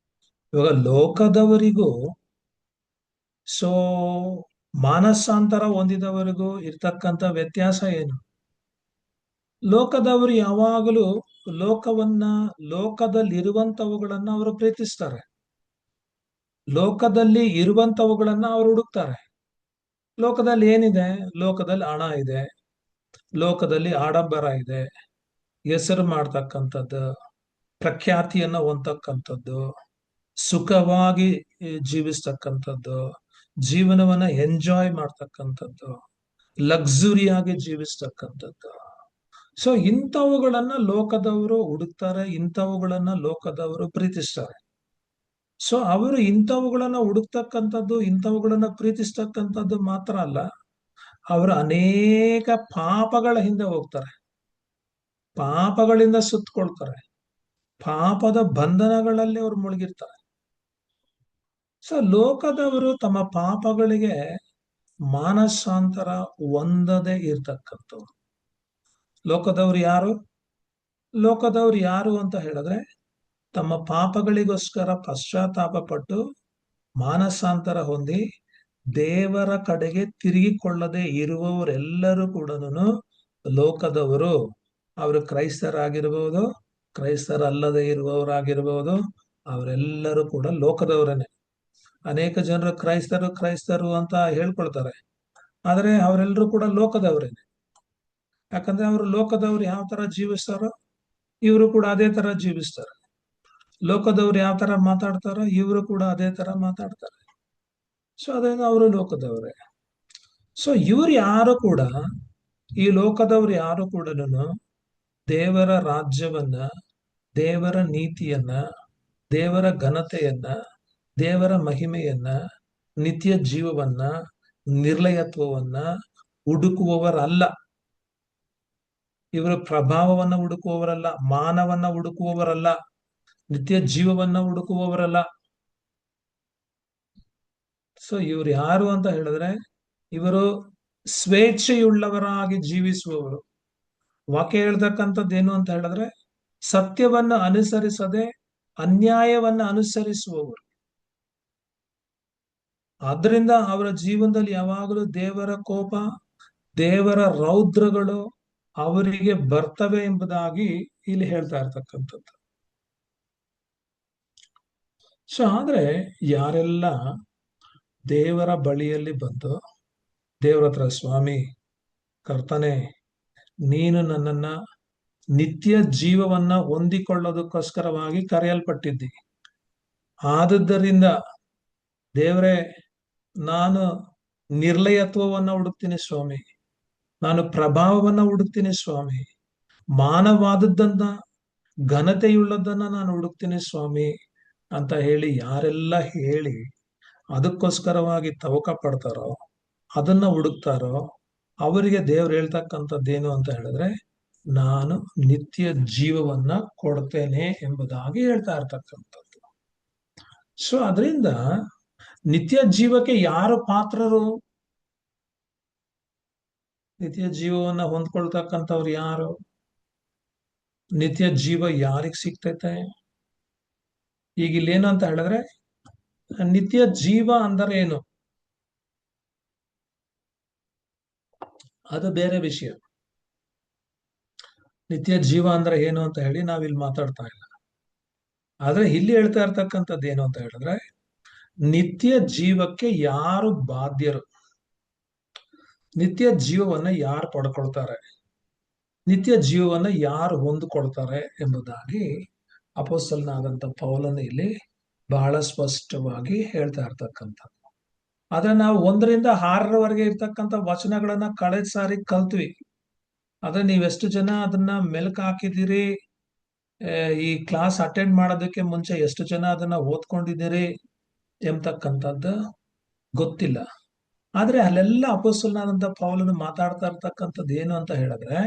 ಇವಾಗ ಲೋಕದವರಿಗೂ ಸೊ ಮಾನಸಾಂತರ ಹೊಂದಿದವರಿಗೂ ಇರ್ತಕ್ಕಂಥ ವ್ಯತ್ಯಾಸ ಏನು? ಲೋಕದವರು ಯಾವಾಗಲೂ ಲೋಕವನ್ನ, ಲೋಕದಲ್ಲಿರುವಂತವುಗಳನ್ನ ಅವರು ಪ್ರೀತಿಸ್ತಾರೆ, ಲೋಕದಲ್ಲಿ ಇರುವಂತವುಗಳನ್ನ ಅವರು ಹುಡುಕ್ತಾರೆ. ಲೋಕದಲ್ಲಿ ಏನಿದೆ? ಲೋಕದಲ್ಲಿ ಹಣ ಇದೆ, ಲೋಕದಲ್ಲಿ ಆಡಂಬರ ಇದೆ, ಹೆಸರು ಮಾಡ್ತಕ್ಕಂಥದ್ದು, ಪ್ರಖ್ಯಾತಿಯನ್ನ ಹೊಂದತಕ್ಕಂಥದ್ದು, ಸುಖವಾಗಿ ಜೀವಿಸ್ತಕ್ಕಂಥದ್ದು, ಜೀವನವನ್ನ ಎಂಜಾಯ್ ಮಾಡ್ತಕ್ಕಂಥದ್ದು, ಲಕ್ಸುರಿಯಾಗಿ ಜೀವಿಸ್ತಕ್ಕಂಥದ್ದು. ಸೊ ಇಂಥವುಗಳನ್ನ ಲೋಕದವರು ಹುಡುಕ್ತಾರೆ, ಇಂಥವುಗಳನ್ನ ಲೋಕದವರು ಪ್ರೀತಿಸ್ತಾರೆ. ಸೊ ಅವರು ಇಂಥವುಗಳನ್ನ ಹುಡುಕ್ತಕ್ಕಂಥದ್ದು, ಇಂಥವುಗಳನ್ನ ಪ್ರೀತಿಸ್ತಕ್ಕಂಥದ್ದು ಮಾತ್ರ ಅಲ್ಲ, ಅವರು ಅನೇಕ ಪಾಪಗಳ ಹಿಂದೆ ಹೋಗ್ತಾರೆ, ಪಾಪಗಳಿಂದ ಸುತ್ತಕೊಳ್ತಾರೆ, ಪಾಪದ ಬಂಧನಗಳಲ್ಲಿ ಅವರು ಮುಳುಗಿರ್ತಾರೆ. ಸೊ ಲೋಕದವರು ತಮ್ಮ ಪಾಪಗಳಿಗೆ ಮಾನಸಾಂತರ ಹೊಂದದೇ ಇರ್ತಕ್ಕಂಥವ್ರು. ಲೋಕದವ್ರು ಯಾರು? ಲೋಕದವ್ರು ಯಾರು ಅಂತ ಹೇಳಿದ್ರೆ, ತಮ್ಮ ಪಾಪಗಳಿಗೋಸ್ಕರ ಪಶ್ಚಾತ್ತಾಪ ಪಟ್ಟು ಮಾನಸಾಂತರ ಹೊಂದಿ ದೇವರ ಕಡೆಗೆ ತಿರುಗಿಕೊಳ್ಳದೆ ಇರುವವರೆಲ್ಲರೂ ಕೂಡ ಲೋಕದವರು. ಅವರು ಕ್ರೈಸ್ತರಾಗಿರ್ಬೋದು, ಕ್ರೈಸ್ತರಲ್ಲದೆ ಇರುವವರಾಗಿರ್ಬೋದು, ಅವರೆಲ್ಲರೂ ಕೂಡ ಲೋಕದವರೇನೆ. ಅನೇಕ ಜನರು ಕ್ರೈಸ್ತರು ಕ್ರೈಸ್ತರು ಅಂತ ಹೇಳ್ಕೊಳ್ತಾರೆ, ಆದರೆ ಅವರೆಲ್ಲರೂ ಕೂಡ ಲೋಕದವರೇನೆ. ಯಾಕಂದ್ರೆ ಅವರು ಲೋಕದವ್ರು ಯಾವ ತರ ಜೀವಿಸ್ತಾರೋ ಇವರು ಕೂಡ ಅದೇ ತರ ಜೀವಿಸ್ತಾರೆ, ಲೋಕದವ್ರು ಯಾವ ತರ ಮಾತಾಡ್ತಾರೋ ಇವರು ಕೂಡ ಅದೇ ತರ ಮಾತಾಡ್ತಾರೆ. ಸೊ ಅದರಿಂದ ಅವರು ಲೋಕದವರೇ. ಸೊ ಇವ್ರು ಯಾರು ಕೂಡ, ಈ ಲೋಕದವ್ರು ಯಾರು ಕೂಡ ದೇವರ ರಾಜ್ಯವನ್ನ, ದೇವರ ನೀತಿಯನ್ನ, ದೇವರ ಘನತೆಯನ್ನ, ದೇವರ ಮಹಿಮೆಯನ್ನ, ನಿತ್ಯ ಜೀವವನ್ನ, ನಿರ್ಲಯತ್ವವನ್ನ ಹುಡುಕುವವರಲ್ಲ. ಇವರು ಪ್ರಭಾವವನ್ನ ಹುಡುಕುವವರಲ್ಲ, ಮಾನವನ್ನ ಹುಡುಕುವವರಲ್ಲ, ನಿತ್ಯ ಜೀವವನ್ನ ಹುಡುಕುವವರಲ್ಲ. ಸೊ ಇವ್ರು ಯಾರು ಅಂತ ಹೇಳಿದ್ರೆ, ಇವರು ಸ್ವೇಚ್ಛೆಯುಳ್ಳವರಾಗಿ ಜೀವಿಸುವವರು. ವಾಕ್ಯ ಹೇಳ್ತಕ್ಕಂಥದ್ದೇನು ಅಂತ ಹೇಳಿದ್ರೆ, ಸತ್ಯವನ್ನ ಅನುಸರಿಸದೆ ಅನ್ಯಾಯವನ್ನ ಅನುಸರಿಸುವವರು. ಆದ್ರಿಂದ ಅವರ ಜೀವನದಲ್ಲಿ ಯಾವಾಗಲೂ ದೇವರ ಕೋಪ, ದೇವರ ರೌದ್ರಗಳು ಅವರಿಗೆ ಬರ್ತವೆ ಎಂಬುದಾಗಿ ಇಲ್ಲಿ ಹೇಳ್ತಾ ಇರ್ತಕ್ಕಂಥದ್ದು. ಸೊ ಆದ್ರೆ ಯಾರೆಲ್ಲ ದೇವರ ಬಳಿಯಲ್ಲಿ ಬಂದು ದೇವರ ಹತ್ರ, ಸ್ವಾಮಿ ಕರ್ತನೆ, ನೀನು ನನ್ನನ್ನ ನಿತ್ಯ ಜೀವವನ್ನ ಹೊಂದಿಕೊಳ್ಳೋದಕ್ಕೋಸ್ಕರವಾಗಿ ಕರೆಯಲ್ಪಟ್ಟಿದ್ದಿ. ಆದದ್ದರಿಂದ ದೇವರೇ, ನಾನು ನಿರ್ಲಯತ್ವವನ್ನ ಹುಡುಕ್ತೀನಿ ಸ್ವಾಮಿ, ನಾನು ಪ್ರಭಾವವನ್ನ ಹುಡುಕ್ತೀನಿ ಸ್ವಾಮಿ, ಮಾನವಾದದ್ದನ್ನ, ಘನತೆಯುಳ್ಳದನ್ನ ನಾನು ಹುಡುಕ್ತೀನಿ ಸ್ವಾಮಿ ಅಂತ ಹೇಳಿ ಯಾರೆಲ್ಲ ಹೇಳಿ ಅದಕ್ಕೋಸ್ಕರವಾಗಿ ತವಕ ಪಡ್ತಾರೋ, ಅದನ್ನ ಹುಡುಕ್ತಾರೋ, ಅವರಿಗೆ ದೇವ್ರು ಹೇಳ್ತಕ್ಕಂಥದ್ದೇನು ಅಂತ ಹೇಳಿದ್ರೆ, ನಾನು ನಿತ್ಯ ಜೀವವನ್ನ ಕೊಡ್ತೇನೆ ಎಂಬುದಾಗಿ ಹೇಳ್ತಾ ಇರ್ತಕ್ಕಂಥದ್ದು. ಸೊ ಅದರಿಂದ ನಿತ್ಯ ಜೀವಕ್ಕೆ ಯಾರು ಪಾತ್ರರು? ನಿತ್ಯ ಜೀವವನ್ನ ಹೊಂದ್ಕೊಳ್ತಕ್ಕಂಥವ್ರು ಯಾರು? ನಿತ್ಯ ಜೀವ ಯಾರಿಗ್ ಸಿಗ್ತೈತೆ? ಈಗ ಇಲ್ಲೇನು ಅಂತ ಹೇಳಿದ್ರೆ, ನಿತ್ಯ ಜೀವ ಅಂದರೆ ಏನು ಅದು ಬೇರೆ ವಿಷಯ. ನಿತ್ಯ ಜೀವ ಅಂದ್ರೆ ಏನು ಅಂತ ಹೇಳಿ ನಾವಿಲ್ಲಿ ಮಾತಾಡ್ತಾ ಇಲ್ಲ. ಆದ್ರೆ ಇಲ್ಲಿ ಹೇಳ್ತಾ ಇರ್ತಕ್ಕಂಥದ್ದು ಏನು ಅಂತ ಹೇಳಿದ್ರೆ, ನಿತ್ಯ ಜೀವಕ್ಕೆ ಯಾರು ಬಾಧ್ಯರು, ನಿತ್ಯ ಜೀವವನ್ನ ಯಾರು ಪಡ್ಕೊಳ್ತಾರೆ, ನಿತ್ಯ ಜೀವವನ್ನ ಯಾರು ಹೊಂದಿಕೊಳ್ತಾರೆ ಎಂಬುದಾಗಿ ಅಪೊಸ್ತಲನಾದಂಥ ಪೌಲನು ಇಲ್ಲಿ ಬಹಳ ಸ್ಪಷ್ಟವಾಗಿ ಹೇಳ್ತಾ ಇರ್ತಕ್ಕಂಥದ್ದು. ಆದ್ರೆ ನಾವು 1ರಿಂದ 6ರವರೆಗೆ ಇರ್ತಕ್ಕಂಥ ವಚನಗಳನ್ನ ಕಳೆದ ಸಾರಿ ಕಲ್ತ್ವಿ. ಆದ್ರೆ ನೀವೆಷ್ಟು ಜನ ಅದನ್ನ ಮೆಲ್ಕ್ ಹಾಕಿದ್ದೀರಿ, ಈ ಕ್ಲಾಸ್ ಅಟೆಂಡ್ ಮಾಡೋದಕ್ಕೆ ಮುಂಚೆ ಎಷ್ಟು ಜನ ಅದನ್ನ ಓದ್ಕೊಂಡಿದ್ದೀರಿ ಎಂಬತಕ್ಕಂಥದ್ದು ಗೊತ್ತಿಲ್ಲ. ಆದ್ರೆ ಅಲ್ಲೆಲ್ಲ ಅಪೊಸ್ತಲನಾದಂಥ ಪೌಲನು ಮಾತಾಡ್ತಾ ಇರ್ತಕ್ಕಂಥದ್ದು ಏನು ಅಂತ ಹೇಳಿದ್ರೆ,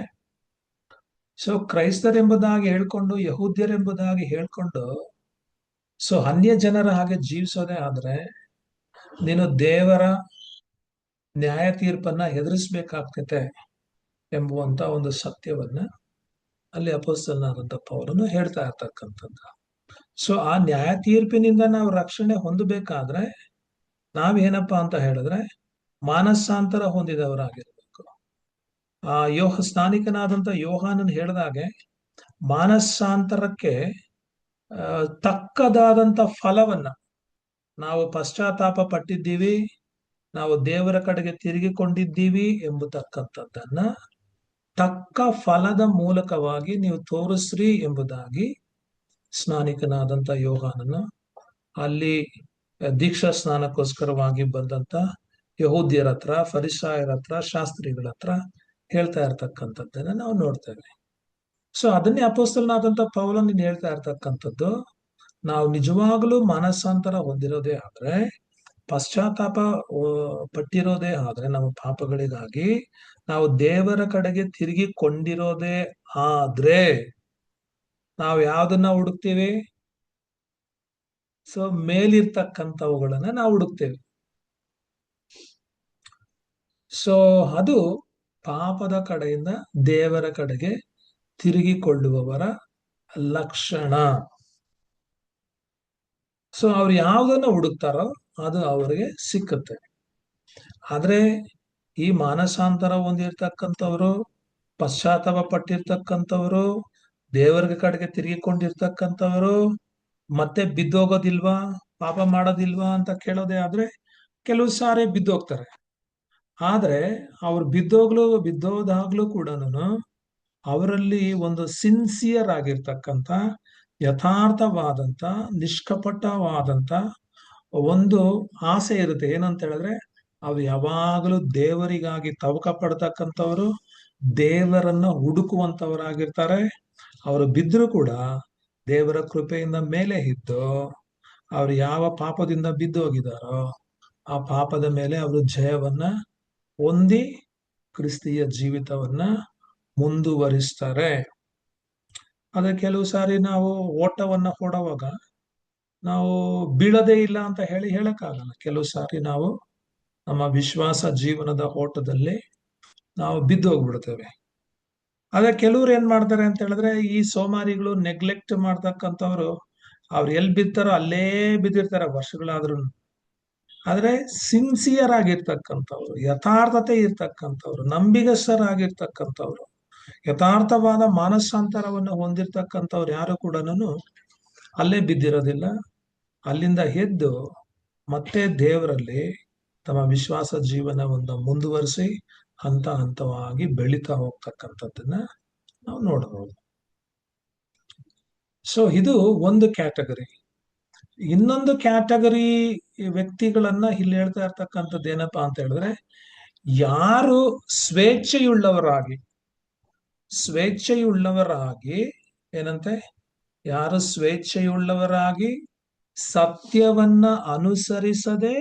ಸೊ ಕ್ರೈಸ್ತರೆಂಬುದಾಗಿ ಹೇಳ್ಕೊಂಡು, ಯಹೂದ್ಯರೆಂಬುದಾಗಿ ಹೇಳ್ಕೊಂಡು, ಸೊ ಅನ್ಯ ಜನರ ಹಾಗೆ ಜೀವಿಸೋದೇ ಆದ್ರೆ ನೀನು ದೇವರ ನ್ಯಾಯ ತೀರ್ಪನ್ನ ಎದುರಿಸ್ಬೇಕಾಗ್ತೈತೆ ಎಂಬುವಂತ ಒಂದು ಸತ್ಯವನ್ನ ಅಲ್ಲಿ ಅಪೊಸ್ತಲನಾದಂಥ ಪೌಲನು ಹೇಳ್ತಾ ಇರ್ತಕ್ಕಂಥದ್ದು. ಸೊ ಆ ನ್ಯಾಯ ತೀರ್ಪಿನಿಂದ ನಾವು ರಕ್ಷಣೆ ಹೊಂದಬೇಕಾದ್ರೆ ನಾವೇನಪ್ಪಾ ಅಂತ ಹೇಳಿದ್ರೆ, ಮಾನಸಾಂತರ ಹೊಂದಿದವರಾಗಿರ್ಬೇಕು. ಆ ಸ್ನಾನಿಕನಾದಂಥ ಯೋಹಾನನ್ ಹೇಳಿದಾಗೆ, ಮಾನಸಾಂತರಕ್ಕೆ ತಕ್ಕದಾದಂಥ ಫಲವನ್ನ, ನಾವು ಪಶ್ಚಾತ್ತಾಪ ಪಟ್ಟಿದ್ದೀವಿ, ನಾವು ದೇವರ ಕಡೆಗೆ ತಿರುಗಿಕೊಂಡಿದ್ದೀವಿ ಎಂಬತಕ್ಕಂಥದ್ದನ್ನ ತಕ್ಕ ಫಲದ ಮೂಲಕವಾಗಿ ನೀವು ತೋರಿಸ್ರಿ ಎಂಬುದಾಗಿ ಸ್ನಾನಿಕನಾದಂಥ ಯೋಹಾನನು ಅಲ್ಲಿ ದೀಕ್ಷಾ ಸ್ನಾನಕ್ಕೋಸ್ಕರವಾಗಿ ಬಂದಂತ ಯಹೂದ್ಯರ ಹತ್ರ, ಫರಿಸಾಯರ ಹತ್ರ, ಶಾಸ್ತ್ರಿಗಳ ಹತ್ರ ಹೇಳ್ತಾ ಇರ್ತಕ್ಕಂಥದ್ದನ್ನ ನಾವು ನೋಡ್ತೇವೆ. ಸೊ ಅದನ್ನೇ ಅಪೊಸ್ತಲನಾದಂಥ ಪೌಲನು ಹೇಳ್ತಾ ಇರ್ತಕ್ಕಂಥದ್ದು, ನಾವು ನಿಜವಾಗಲೂ ಮಾನಸಾಂತರ ಹೊಂದಿರೋದೇ ಆದ್ರೆ, ಪಶ್ಚಾತ್ತಾಪ ಪಟ್ಟಿರೋದೇ ಆದ್ರೆ ನಮ್ಮ ಪಾಪಗಳಿಗಾಗಿ, ನಾವು ದೇವರ ಕಡೆಗೆ ತಿರುಗಿಕೊಂಡಿರೋದೇ ಆದ್ರೆ ನಾವು ಯಾವ್ದನ್ನ ಹುಡುಕ್ತೀವಿ? ಸೊ ಮೇಲಿರ್ತಕ್ಕಂಥವುಗಳನ್ನ ನಾವು ಹುಡುಕ್ತೇವೆ. ಸೊ ಅದು ಪಾಪದ ಕಡೆಯಿಂದ ದೇವರ ಕಡೆಗೆ ತಿರುಗಿಕೊಳ್ಳುವವರ ಲಕ್ಷಣ. ಸೊ ಅವ್ರು ಯಾವ್ದನ್ನ ಹುಡುಕ್ತಾರೋ ಅದು ಅವರಿಗೆ ಸಿಕ್ಕುತ್ತೆ. ಆದ್ರೆ ಈ ಮಾನಸಾಂತರ ಹೊಂದಿರ್ತಕ್ಕಂಥವ್ರು, ಪಶ್ಚಾತ್ತಾಪ ಪಟ್ಟಿರ್ತಕ್ಕಂಥವ್ರು, ದೇವರ ಕಡೆಗೆ ತಿರುಗಿಕೊಂಡಿರ್ತಕ್ಕಂಥವ್ರು ಮತ್ತೆ ಬಿದ್ದೋಗೋದಿಲ್ವಾ, ಪಾಪ ಮಾಡೋದಿಲ್ವಾ ಅಂತ ಕೇಳೋದೇ ಆದ್ರೆ ಕೆಲವು ಸಾರಿ ಬಿದ್ದೋಗ್ತಾರೆ. ಆದ್ರೆ ಅವ್ರು ಬಿದ್ದೋದಾಗ್ಲೂ ಕೂಡ ಅವರಲ್ಲಿ ಒಂದು ಸಿನ್ಸಿಯರ್ ಆಗಿರ್ತಕ್ಕಂಥ, ಯಥಾರ್ಥವಾದಂತ, ನಿಷ್ಕಪಟವಾದಂತ ಒಂದು ಆಸೆ ಇರುತ್ತೆ. ಏನಂತ ಹೇಳಿದ್ರೆ, ಅವ್ರು ಯಾವಾಗಲೂ ದೇವರಿಗಾಗಿ ತವಕ ಪಡ್ತಕ್ಕಂಥವ್ರು, ದೇವರನ್ನ ಹುಡುಕುವಂತವರಾಗಿರ್ತಾರೆ. ಅವರು ಬಿದ್ದರೂ ಕೂಡ ದೇವರ ಕೃಪೆಯಿಂದ ಮೇಲೆ ಇದ್ದು, ಅವ್ರು ಯಾವ ಪಾಪದಿಂದ ಬಿದ್ದೋಗಿದಾರೋ ಆ ಪಾಪದ ಮೇಲೆ ಅವರು ಜಯವನ್ನ ಹೊಂದಿ ಕ್ರಿಸ್ತಿಯ ಜೀವಿತವನ್ನ ಮುಂದುವರಿಸ್ತಾರೆ. ಅದೇ ಕೆಲವು ಸಾರಿ ನಾವು ಓಟವನ್ನ ಹೊಡುವಾಗ ನಾವು ಬೀಳದೇ ಇಲ್ಲ ಅಂತ ಹೇಳಕ್ಕಾಗಲ್ಲ. ಕೆಲವು ಸಾರಿ ನಾವು ನಮ್ಮ ವಿಶ್ವಾಸ ಜೀವನದ ಓಟದಲ್ಲಿ ನಾವು ಬಿದ್ದೋಗ್ಬಿಡ್ತೇವೆ. ಆದ್ರೆ ಕೆಲವ್ರು ಏನ್ ಮಾಡ್ತಾರೆ ಅಂತ ಹೇಳಿದ್ರೆ, ಈ ಸೋಮಾರಿಗಳು, ನೆಗ್ಲೆಕ್ಟ್ ಮಾಡ್ತಕ್ಕಂಥವ್ರು, ಅವ್ರು ಎಲ್ಲಿ ಬಿದ್ದಾರೋ ಅಲ್ಲೇ ಬಿದ್ದಿರ್ತಾರೆ ವರ್ಷಗಳಾದ್ರೂ. ಆದ್ರೆ ಸಿನ್ಸಿಯರ್ ಆಗಿರ್ತಕ್ಕಂಥವ್ರು, ಯಥಾರ್ಥತೆ ಇರ್ತಕ್ಕಂಥವ್ರು, ನಂಬಿಗಸ್ತರಾಗಿರ್ತಕ್ಕಂಥವ್ರು, ಯಥಾರ್ಥವಾದ ಮಾನಸಾಂತರವನ್ನು ಹೊಂದಿರ್ತಕ್ಕಂಥವ್ರು ಯಾರು ಕೂಡ ಅಲ್ಲೇ ಬಿದ್ದಿರೋದಿಲ್ಲ, ಅಲ್ಲಿಂದ ಎದ್ದು ಮತ್ತೆ ದೇವರಲ್ಲಿ ತಮ್ಮ ವಿಶ್ವಾಸ ಜೀವನವನ್ನು ಮುಂದುವರಿಸಿ ಹಂತ ಹಂತವಾಗಿ ಬೆಳೀತಾ ಹೋಗ್ತಕ್ಕಂಥದ್ದನ್ನ ನಾವು ನೋಡಬಹುದು. ಸೊ ಇದು ಒಂದು ಕ್ಯಾಟಗರಿ. ಇನ್ನೊಂದು ಕ್ಯಾಟಗರಿ ವ್ಯಕ್ತಿಗಳನ್ನ ಇಲ್ಲಿ ಹೇಳ್ತಾ ಇರ್ತಕ್ಕಂಥದ್ದು ಏನಪ್ಪಾ ಅಂತ ಹೇಳಿದ್ರೆ, ಯಾರು ಸ್ವೇಚ್ಛೆಯುಳ್ಳವರಾಗಿ ಸ್ವೇಚ್ಛೆಯುಳ್ಳವರಾಗಿ ಏನಂತೆ, ಯಾರು ಸ್ವೇಚ್ಛೆಯುಳ್ಳವರಾಗಿ ಸತ್ಯವನ್ನ ಅನುಸರಿಸದೆ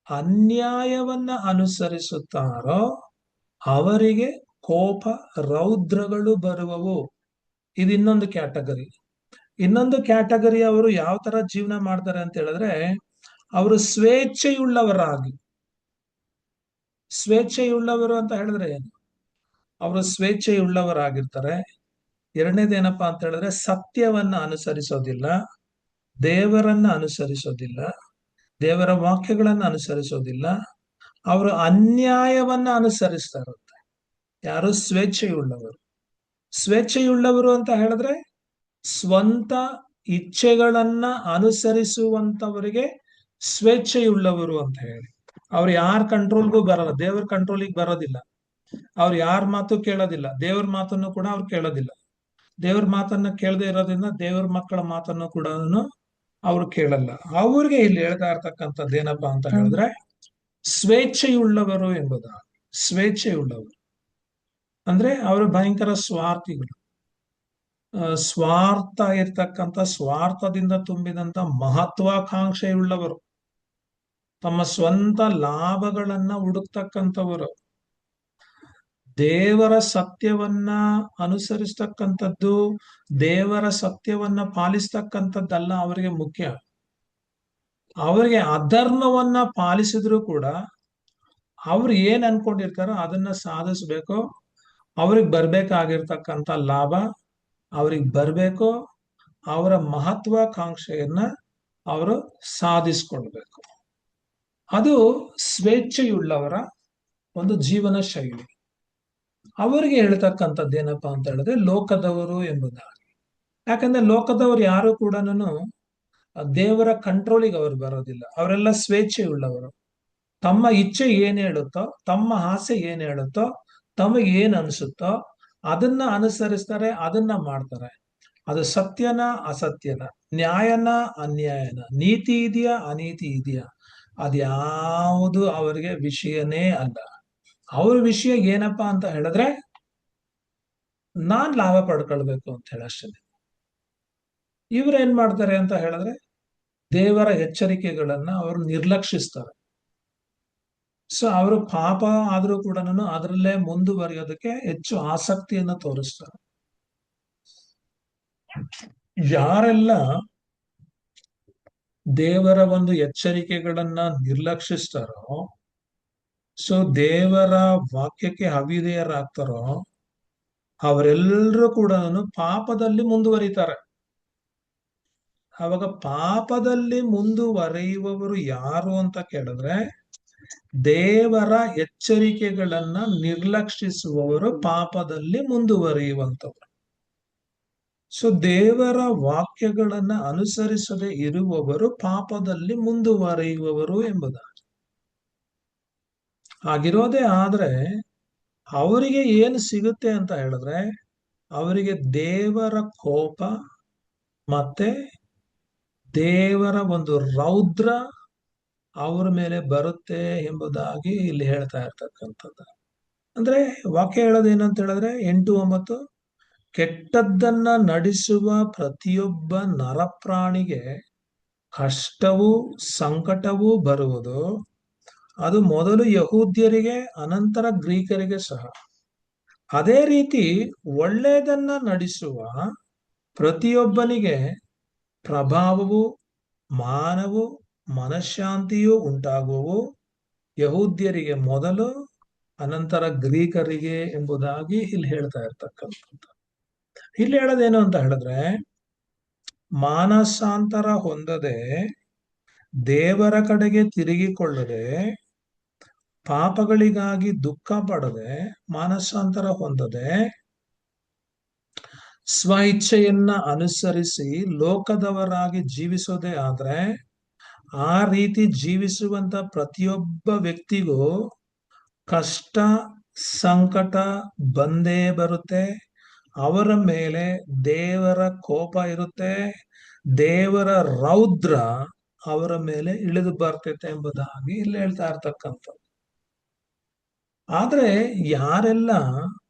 ಅನ್ಯಾಯವನ್ನ ಅನುಸರಿಸುತ್ತಾರೋ ಅವರಿಗೆ ಕೋಪ ರೌದ್ರಗಳು ಬರುವವು. ಇದು ಇನ್ನೊಂದು ಕ್ಯಾಟಗರಿ. ಇನ್ನೊಂದು ಕ್ಯಾಟಗರಿ ಅವರು ಯಾವ ತರ ಜೀವನ ಮಾಡ್ತಾರೆ ಅಂತ ಹೇಳಿದ್ರೆ, ಅವರು ಸ್ವೇಚ್ಛೆಯುಳ್ಳವರು ಅಂತ ಹೇಳಿದ್ರೆ ಏನು, ಅವರು ಸ್ವೇಚ್ಛೆಯುಳ್ಳವರಾಗಿರ್ತಾರೆ. ಎರಡನೇದೇನಪ್ಪಾ ಅಂತ ಹೇಳಿದ್ರೆ, ಸತ್ಯವನ್ನ ಅನುಸರಿಸೋದಿಲ್ಲ, ದೇವರನ್ನ ಅನುಸರಿಸೋದಿಲ್ಲ, ದೇವರ ವಾಕ್ಯಗಳನ್ನ ಅನುಸರಿಸೋದಿಲ್ಲ, ಅವರು ಅನ್ಯಾಯವನ್ನ ಅನುಸರಿಸ್ತಾ ಇರುತ್ತೆ. ಯಾರು ಸ್ವೇಚ್ಛೆಯುಳ್ಳವರು ಅಂತ ಹೇಳಿದ್ರೆ, ಸ್ವಂತ ಇಚ್ಛೆಗಳನ್ನ ಅನುಸರಿಸುವಂತವರಿಗೆ ಸ್ವೇಚ್ಛೆಯುಳ್ಳವರು ಅಂತ ಹೇಳಿ. ಅವ್ರು ಯಾರ ಕಂಟ್ರೋಲ್ಗೂ ಬರಲ್ಲ, ದೇವರ ಕಂಟ್ರೋಲಿಗೆ ಬರೋದಿಲ್ಲ. ಅವ್ರು ಯಾರ ಮಾತು ಕೇಳೋದಿಲ್ಲ, ದೇವ್ರ ಮಾತನ್ನು ಕೂಡ ಅವ್ರು ಕೇಳೋದಿಲ್ಲ. ದೇವ್ರ ಮಾತನ್ನ ಕೇಳದೆ ಇರೋದ್ರಿಂದ ದೇವ್ರ ಮಕ್ಕಳ ಮಾತನ್ನು ಕೂಡ ಅವ್ರು ಕೇಳಲ್ಲ. ಅವ್ರಿಗೆ ಇಲ್ಲಿ ಹೇಳ್ತಾ ಇರ್ತಕ್ಕಂಥದ್ದು ಏನಪ್ಪಾ ಅಂತ ಹೇಳಿದ್ರೆ, ಸ್ವೇಚ್ಛೆಯುಳ್ಳವರು ಎಂಬುದಾಗಿ. ಸ್ವೇಚ್ಛೆಯುಳ್ಳವರು ಅಂದ್ರೆ ಅವರು ಭಯಂಕರ ಸ್ವಾರ್ಥಿಗಳು. ಸ್ವಾರ್ಥ ಇರ್ತಕ್ಕಂಥ, ಸ್ವಾರ್ಥದಿಂದ ತುಂಬಿದಂತ ಮಹತ್ವಾಕಾಂಕ್ಷೆಯುಳ್ಳವರು, ತಮ್ಮ ಸ್ವಂತ ಲಾಭಗಳನ್ನ ಹುಡುಕ್ತಕ್ಕಂಥವರು. ದೇವರ ಸತ್ಯವನ್ನ ಅನುಸರಿಸ್ತಕ್ಕಂಥದ್ದು, ದೇವರ ಸತ್ಯವನ್ನ ಪಾಲಿಸ್ತಕ್ಕಂಥದ್ದಲ್ಲ ಅವರಿಗೆ ಮುಖ್ಯ. ಅವರಿಗೆ ಅಧರ್ಮವನ್ನ ಪಾಲಿಸಿದ್ರು ಕೂಡ ಅವ್ರು ಏನ್ ಅನ್ಕೊಂಡಿರ್ತಾರೋ ಅದನ್ನ ಸಾಧಿಸ್ಬೇಕು. ಅವ್ರಿಗೆ ಬರ್ಬೇಕಾಗಿರ್ತಕ್ಕಂಥ ಲಾಭ ಅವ್ರಿಗೆ ಬರ್ಬೇಕು. ಅವರ ಮಹತ್ವಾಕಾಂಕ್ಷೆಯನ್ನ ಅವರು ಸಾಧಿಸ್ಕೊಳ್ಬೇಕು. ಅದು ಸ್ವೇಚ್ಛೆಯುಳ್ಳವರ ಒಂದು ಜೀವನ ಶೈಲಿ. ಅವರಿಗೆ ಹೇಳ್ತಕ್ಕಂಥದ್ದು ಏನಪ್ಪಾ ಅಂತ ಹೇಳಿದ್ರೆ, ಲೋಕದವರು ಎಂಬುದಾಗಿ. ಯಾಕಂದ್ರೆ ಲೋಕದವರು ಯಾರು ಕೂಡ ದೇವರ ಕಂಟ್ರೋಲಿಗೆ ಅವರು ಬರೋದಿಲ್ಲ. ಅವರೆಲ್ಲ ಸ್ವೇಚ್ಛೆಯುಳ್ಳವರು. ತಮ್ಮ ಇಚ್ಛೆ ಏನ್ ಹೇಳುತ್ತೋ, ತಮ್ಮ ಆಸೆ ಏನ್ ಹೇಳುತ್ತೋ, ತಮಗೆ ಏನ್ ಅನ್ಸುತ್ತೋ ಅದನ್ನ ಅನುಸರಿಸ್ತಾರೆ, ಅದನ್ನ ಮಾಡ್ತಾರೆ. ಅದು ಸತ್ಯನ ಅಸತ್ಯನ, ನ್ಯಾಯನ ಅನ್ಯಾಯನ, ನೀತಿ ಇದೆಯಾ ಅನೀತಿ ಇದೆಯಾ, ಅದ್ಯಾವುದು ಅವರಿಗೆ ವಿಷಯನೇ ಅಲ್ಲ. ಅವ್ರ ವಿಷಯ ಏನಪ್ಪಾ ಅಂತ ಹೇಳಿದ್ರೆ, ನಾನ್ ಲಾಭ ಪಡ್ಕೊಳ್ಬೇಕು ಅಂತ ಹೇಳಿ ಅಷ್ಟೇ. ಇವ್ರು ಏನ್ ಮಾಡ್ತಾರೆ ಅಂತ ಹೇಳಿದ್ರೆ, ದೇವರ ಎಚ್ಚರಿಕೆಗಳನ್ನ ಅವರು ನಿರ್ಲಕ್ಷಿಸ್ತಾರೆ. ಸೊ ಅವರು ಪಾಪ ಆದ್ರೂ ಕೂಡ ಅದರಲ್ಲೇ ಮುಂದುವರಿಯೋದಕ್ಕೆ ಹೆಚ್ಚು ಆಸಕ್ತಿಯನ್ನು ತೋರಿಸ್ತಾರೆ. ಯಾರೆಲ್ಲ ದೇವರ ಒಂದು ಎಚ್ಚರಿಕೆಗಳನ್ನ ನಿರ್ಲಕ್ಷಿಸ್ತಾರೋ, ಸೊ ದೇವರ ವಾಕ್ಯಕ್ಕೆ ಅವಿಧೇಯರಾಗ್ತಾರೋ, ಅವರೆಲ್ಲರೂ ಕೂಡ ಪಾಪದಲ್ಲಿ ಮುಂದುವರಿತಾರೆ. ಅವಾಗ ಪಾಪದಲ್ಲಿ ಮುಂದುವರಿಯುವವರು ಯಾರು ಅಂತ ಕೇಳಿದ್ರೆ, ದೇವರ ಎಚ್ಚರಿಕೆಗಳನ್ನ ನಿರ್ಲಕ್ಷಿಸುವವರು ಪಾಪದಲ್ಲಿ ಮುಂದುವರಿಯುವಂತವರು. ಸೊ ದೇವರ ವಾಕ್ಯಗಳನ್ನ ಅನುಸರಿಸದೆ ಇರುವವರು ಪಾಪದಲ್ಲಿ ಮುಂದುವರಿಯುವವರು ಎಂಬುದಾಗಿ. ಹಾಗಿರೋದೇ ಆದ್ರೆ ಅವರಿಗೆ ಏನು ಸಿಗುತ್ತೆ ಅಂತ ಹೇಳಿದ್ರೆ, ಅವರಿಗೆ ದೇವರ ಕೋಪ ಮತ್ತೆ ದೇವರ ಒಂದು ರೌದ್ರ ಅವ್ರ ಮೇಲೆ ಬರುತ್ತೆ ಎಂಬುದಾಗಿ ಇಲ್ಲಿ ಹೇಳ್ತಾ ಇರ್ತಕ್ಕಂಥದ್ದು. ಅಂದ್ರೆ ವಾಕ್ಯ ಹೇಳೋದೇನಂತ ಹೇಳಿದ್ರೆ 8-9, ಕೆಟ್ಟದ್ದನ್ನ ನಡೆಸುವ ಪ್ರತಿಯೊಬ್ಬ ನರಪ್ರಾಣಿಗೆ ಕಷ್ಟವೂ ಸಂಕಟವೂ ಬರುವುದು. ಅದು ಮೊದಲು ಯಹೂದ್ಯರಿಗೆ, ಅನಂತರ ಗ್ರೀಕರಿಗೆ ಸಹ. ಅದೇ ರೀತಿ ಒಳ್ಳೆಯದನ್ನ ನಡೆಸುವ ಪ್ರತಿಯೊಬ್ಬನಿಗೆ ಪ್ರಭಾವವು, ಮಾನವು, ಮನಃಶಾಂತಿಯೂ ಉಂಟಾಗುವು. ಯಹೂದ್ಯರಿಗೆ ಮೊದಲು, ಅನಂತರ ಗ್ರೀಕರಿಗೆ ಎಂಬುದಾಗಿ ಇಲ್ಲಿ ಹೇಳ್ತಾ ಇರ್ತಕ್ಕಂಥದ್ದು. ಇಲ್ಲಿ ಹೇಳೋದೇನು ಅಂತ ಹೇಳಿದ್ರೆ, ಮಾನಸಾಂತರ ಹೊಂದದೆ, ದೇವರ ಕಡೆಗೆ ತಿರುಗಿಕೊಳ್ಳದೆ, ಪಾಪಗಳಿಗಾಗಿ ದುಃಖ ಪಡದೆ, ಮಾನಸಾಂತರ ಹೊಂದದೆ ಸ್ವ ಇಚ್ಛೆಯನ್ನ ಅನುಸರಿಸಿ ಲೋಕದವರಾಗಿ ಜೀವಿಸೋದೇ ಆದ್ರೆ ಆ ರೀತಿ ಜೀವಿಸುವಂತ ಪ್ರತಿಯೊಬ್ಬ ವ್ಯಕ್ತಿಗೂ ಕಷ್ಟ ಸಂಕಟ ಬಂದೇ ಬರುತ್ತೆ. ಅವರ ಮೇಲೆ ದೇವರ ಕೋಪ ಇರುತ್ತೆ. ದೇವರ ರೌದ್ರ ಅವರ ಮೇಲೆ ಇಳಿದು ಬರ್ತೈತೆ ಎಂಬುದಾಗಿ ಇಲ್ಲಿ ಹೇಳ್ತಾ ಇರ್ತಕ್ಕಂಥದ್ದು. ಆದ್ರೆ ಯಾರೆಲ್ಲ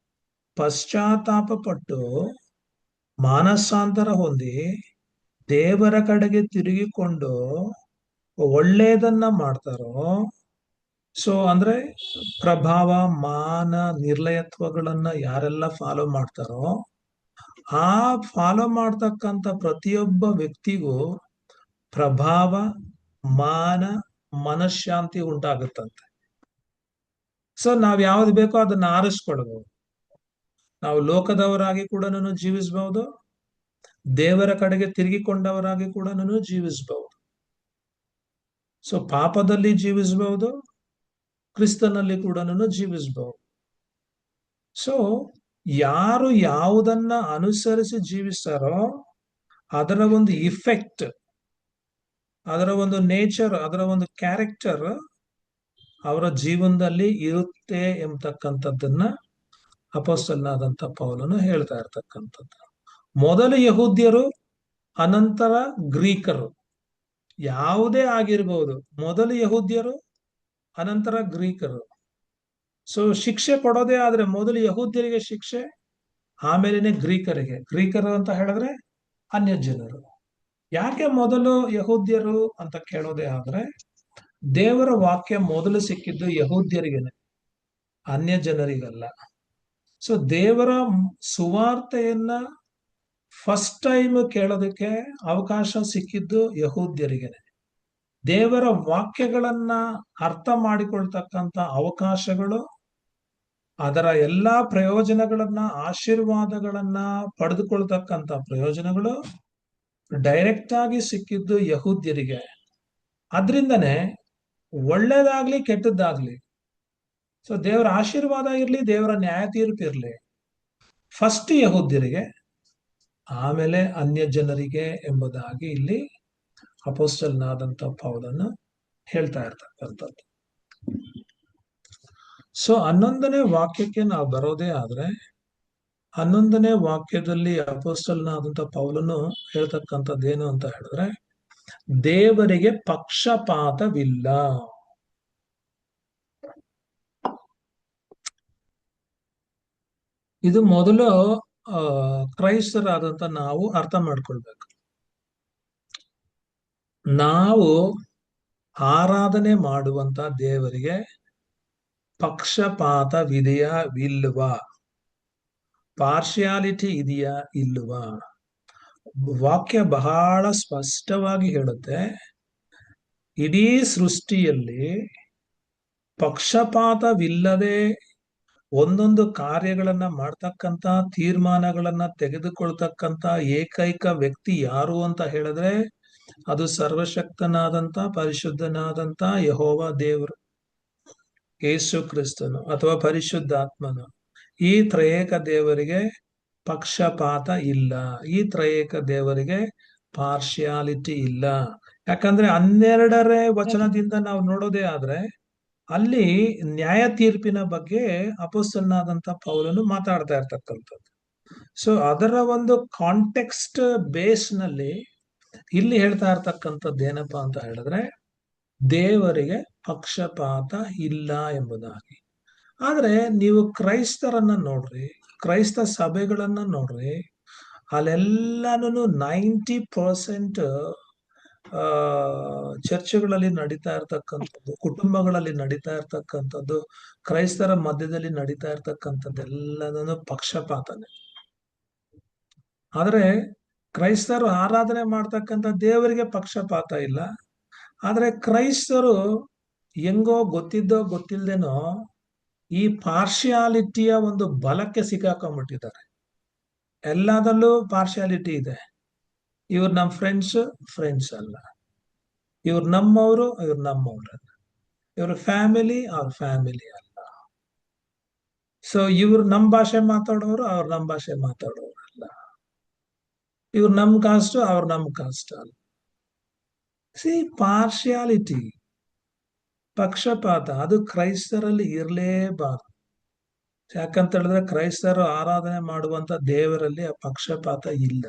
ಪಶ್ಚಾತ್ತಾಪ ಪಟ್ಟು ಮಾನಸಾಂತರ ಹೊಂದಿ ದೇವರ ಕಡೆಗೆ ತಿರುಗಿಕೊಂಡು ಒಳ್ಳೇದನ್ನ ಮಾಡ್ತಾರೋ, ಸೊ ಅಂದ್ರೆ ಪ್ರಭಾವ ಮಾನ ನಿರ್ಲಯತ್ವಗಳನ್ನ ಯಾರೆಲ್ಲ ಫಾಲೋ ಮಾಡ್ತಾರೋ ಆ ಫಾಲೋ ಮಾಡ್ತಕ್ಕಂಥ ಪ್ರತಿಯೊಬ್ಬ ವ್ಯಕ್ತಿಗೂ ಪ್ರಭಾವ ಮಾನ ಮನಃಶಾಂತಿ ಉಂಟಾಗುತ್ತಂತೆ. ಸೊ ನಾವ್ ಯಾವ್ದು ಬೇಕೋ ಅದನ್ನ ಆರಿಸ್ಕೊಳ್ಬಹುದು. ನಾವು ಲೋಕದವರಾಗಿ ಕೂಡ ಜೀವಿಸಬಹುದು, ದೇವರ ಕಡೆಗೆ ತಿರುಗಿಕೊಂಡವರಾಗಿ ಕೂಡ ಜೀವಿಸಬಹುದು. ಸೊ ಪಾಪದಲ್ಲಿ ಜೀವಿಸಬಹುದು, ಕ್ರಿಸ್ತನಲ್ಲಿ ಕೂಡ ಜೀವಿಸಬಹುದು. ಸೊ ಯಾರು ಯಾವುದನ್ನ ಅನುಸರಿಸಿ ಜೀವಿಸ್ತಾರೋ ಅದರ ಒಂದು ಇಫೆಕ್ಟ್, ಅದರ ಒಂದು ನೇಚರ್, ಅದರ ಒಂದು ಕ್ಯಾರೆಕ್ಟರ್ ಅವರ ಜೀವನದಲ್ಲಿ ಇರುತ್ತೆ ಎಂಬತಕ್ಕಂಥದ್ದನ್ನ ಅಪೊಸ್ತಲನಾದಂಥ ಪೌಲನು ಹೇಳ್ತಾ ಇರ್ತಕ್ಕಂಥದ್ದು. ಮೊದಲು ಯಹೂದ್ಯರು, ಅನಂತರ ಗ್ರೀಕರು, ಯಾವುದೇ ಆಗಿರಬಹುದು. ಮೊದಲು ಯಹೂದ್ಯರು, ಅನಂತರ ಗ್ರೀಕರು. ಸೊ ಶಿಕ್ಷೆ ಕೊಡೋದೇ ಆದ್ರೆ ಮೊದಲು ಯಹೂದ್ಯರಿಗೆ ಶಿಕ್ಷೆ, ಆಮೇಲೆನೆ ಗ್ರೀಕರಿಗೆ. ಗ್ರೀಕರು ಅಂತ ಹೇಳಿದ್ರೆ ಅನ್ಯ ಜನರು. ಯಾಕೆ ಮೊದಲು ಯಹೂದ್ಯರು ಅಂತ ಕೇಳೋದೇ ಆದ್ರೆ ದೇವರ ವಾಕ್ಯ ಮೊದಲು ಸಿಕ್ಕಿದ್ದು ಯಹೂದ್ಯರಿಗೆನೆ, ಅನ್ಯ ಜನರಿಗಲ್ಲ. ಸೊ ದೇವರ ಸುವಾರ್ತೆಯನ್ನ ಫಸ್ಟ್ ಟೈಮ್ ಕೇಳೋದಕ್ಕೆ ಅವಕಾಶ ಸಿಕ್ಕಿದ್ದು ಯಹೂದ್ಯರಿಗೆನೆ. ದೇವರ ವಾಕ್ಯಗಳನ್ನ ಅರ್ಥ ಮಾಡಿಕೊಳ್ತಕ್ಕಂಥ ಅವಕಾಶಗಳು, ಅದರ ಎಲ್ಲಾ ಪ್ರಯೋಜನಗಳನ್ನ, ಆಶೀರ್ವಾದಗಳನ್ನ ಪಡೆದುಕೊಳ್ತಕ್ಕಂಥ ಪ್ರಯೋಜನಗಳು ಡೈರೆಕ್ಟ್ ಆಗಿ ಸಿಕ್ಕಿದ್ದು ಯಹೂದ್ಯರಿಗೆ. ಅದ್ರಿಂದನೇ ಒಳ್ಳೇದಾಗ್ಲಿ ಕೆಟ್ಟದ್ದಾಗ್ಲಿ, ಸೊ ದೇವರ ಆಶೀರ್ವಾದ ಇರ್ಲಿ, ದೇವರ ನ್ಯಾಯ ತೀರ್ಪು ಇರ್ಲಿ, ಫಸ್ಟ್ ಯಹೂದ್ಯರಿಗೆ, ಆಮೇಲೆ ಅನ್ಯ ಜನರಿಗೆ ಎಂಬುದಾಗಿ ಇಲ್ಲಿ ಅಪೊಸ್ತಲನಾದಂಥ ಪೌಲನು ಹೇಳ್ತಾ ಇರ್ತಕ್ಕಂಥದ್ದು. ಸೊ 11ನೇ ವಾಕ್ಯಕ್ಕೆ ನಾವು ಬರೋದೇ ಆದ್ರೆ 11ನೇ ವಾಕ್ಯದಲ್ಲಿ ಅಪೊಸ್ತಲನಾದಂಥ ಪೌಲನು ಹೇಳ್ತಕ್ಕಂಥದ್ದೇನು ಅಂತ ಹೇಳಿದ್ರೆ, ದೇವರಿಗೆ ಪಕ್ಷಪಾತವಿಲ್ಲ. ಇದು ಮೊದಲು ಕ್ರೈಸ್ತರಾದಂಥ ನಾವು ಅರ್ಥ ಮಾಡ್ಕೊಳ್ಬೇಕು. ನಾವು ಆರಾಧನೆ ಮಾಡುವಂತ ದೇವರಿಗೆ ಪಕ್ಷಪಾತವಿದೆಯಾ ಇಲ್ವಾ, ಪಾರ್ಶಿಯಾಲಿಟಿ ಇದೆಯಾ ಇಲ್ವಾ? ವಾಕ್ಯ ಬಹಳ ಸ್ಪಷ್ಟವಾಗಿ ಹೇಳುತ್ತೆ, ಇಡೀ ಸೃಷ್ಟಿಯಲ್ಲಿ ಪಕ್ಷಪಾತವಿಲ್ಲದೆ ಒಂದೊಂದು ಕಾರ್ಯಗಳನ್ನ ಮಾಡ್ತಕ್ಕಂಥ, ತೀರ್ಮಾನಗಳನ್ನ ತೆಗೆದುಕೊಳ್ತಕ್ಕಂಥ ಏಕೈಕ ವ್ಯಕ್ತಿ ಯಾರು ಅಂತ ಹೇಳಿದ್ರೆ ಅದು ಸರ್ವಶಕ್ತನಾದಂಥ ಪರಿಶುದ್ಧನಾದಂಥ ಯೆಹೋವ ದೇವರು, ಯೇಸು ಕ್ರಿಸ್ತನು ಅಥವಾ ಪರಿಶುದ್ಧಾತ್ಮನು. ಈ ತ್ರಯೇಕ ದೇವರಿಗೆ ಪಕ್ಷಪಾತ ಇಲ್ಲ, ಈ ತ್ರಯೇಕ ದೇವರಿಗೆ ಪಾರ್ಶಿಯಾಲಿಟಿ ಇಲ್ಲ. ಯಾಕಂದ್ರೆ 12ನೇ ವಚನದಿಂದ ನಾವು ನೋಡೋದೇ ಆದ್ರೆ ಅಲ್ಲಿ ನ್ಯಾಯ ತೀರ್ಪಿನ ಬಗ್ಗೆ ಅಪೊಸ್ತಲನಾದಂಥ ಪೌಲನು ಮಾತಾಡ್ತಾ ಇರ್ತಕ್ಕಂಥದ್ದು. ಸೊ ಅದರ ಒಂದು ಕಾಂಟೆಕ್ಸ್ಟ್ ಬೇಸ್ ನಲ್ಲಿ ಇಲ್ಲಿ ಹೇಳ್ತಾ ಇರ್ತಕ್ಕಂಥದ್ದು ಏನಪ್ಪಾ ಅಂತ ಹೇಳಿದ್ರೆ, ದೇವರಿಗೆ ಪಕ್ಷಪಾತ ಇಲ್ಲ ಎಂಬುದಾಗಿ. ಆದ್ರೆ ನೀವು ಕ್ರೈಸ್ತರನ್ನ ನೋಡ್ರಿ, ಕ್ರೈಸ್ತ ಸಭೆಗಳನ್ನ ನೋಡ್ರಿ, ಅಲ್ಲೆಲ್ಲಾನು 90% ಚರ್ಚ್ಗಳಲ್ಲಿ ನಡೀತಾ ಇರ್ತಕ್ಕಂಥದ್ದು, ಕುಟುಂಬಗಳಲ್ಲಿ ನಡೀತಾ ಇರ್ತಕ್ಕಂಥದ್ದು, ಕ್ರೈಸ್ತರ ಮಧ್ಯದಲ್ಲಿ ನಡೀತಾ ಇರ್ತಕ್ಕಂಥದ್ದೆಲ್ಲನೂ ಪಕ್ಷಪಾತನೆ. ಆದ್ರೆ ಕ್ರೈಸ್ತರು ಆರಾಧನೆ ಮಾಡ್ತಕ್ಕಂಥ ದೇವರಿಗೆ ಪಕ್ಷಪಾತ ಇಲ್ಲ. ಆದ್ರೆ ಕ್ರೈಸ್ತರು ಹೆಂಗೋ ಗೊತ್ತಿದ್ದೋ ಗೊತ್ತಿಲ್ದೇನೋ ಈ ಪಾರ್ಶಿಯಾಲಿಟಿಯ ಒಂದು ಬಲಕ್ಕೆ ಸಿಕ್ಕಾಕೊಂಡ್ಬಿಟ್ಟಿದ್ದಾರೆ. ಎಲ್ಲದಲ್ಲೂ ಪಾರ್ಶಿಯಾಲಿಟಿ ಇದೆ. ಇವ್ರು ನಮ್ಮ ಫ್ರೆಂಡ್ಸ್ ಅಲ್ಲ, ಇವ್ರು ನಮ್ಮವರು, ಇವ್ರು ನಮ್ಮವ್ರಲ್ಲ, ಇವ್ರ ಫ್ಯಾಮಿಲಿ, ಅವ್ರ ಫ್ಯಾಮಿಲಿ ಅಲ್ಲ. ಸೊ ಇವ್ರು ನಮ್ಮ ಭಾಷೆ ಮಾತಾಡೋರು, ಅವ್ರು ನಮ್ಮ ಭಾಷೆ ಮಾತಾಡೋರಲ್ಲ. ಇವ್ರು ನಮ್ ಕಾಸ್ಟ್ ಅವ್ರು ನಮ್ ಕಾಸ್ಟ್ ಅಲ್ಲ. ಸಿ ಪಾರ್ಶಿಯಾಲಿಟಿ, ಪಕ್ಷಪಾತ ಅದು ಕ್ರೈಸ್ತರಲ್ಲಿ ಇರಲೇಬಾರದು. ಯಾಕಂತ ಹೇಳಿದ್ರೆ ಕ್ರೈಸ್ತರು ಆರಾಧನೆ ಮಾಡುವಂತ ದೇವರಲ್ಲಿ ಆ ಪಕ್ಷಪಾತ ಇಲ್ಲ.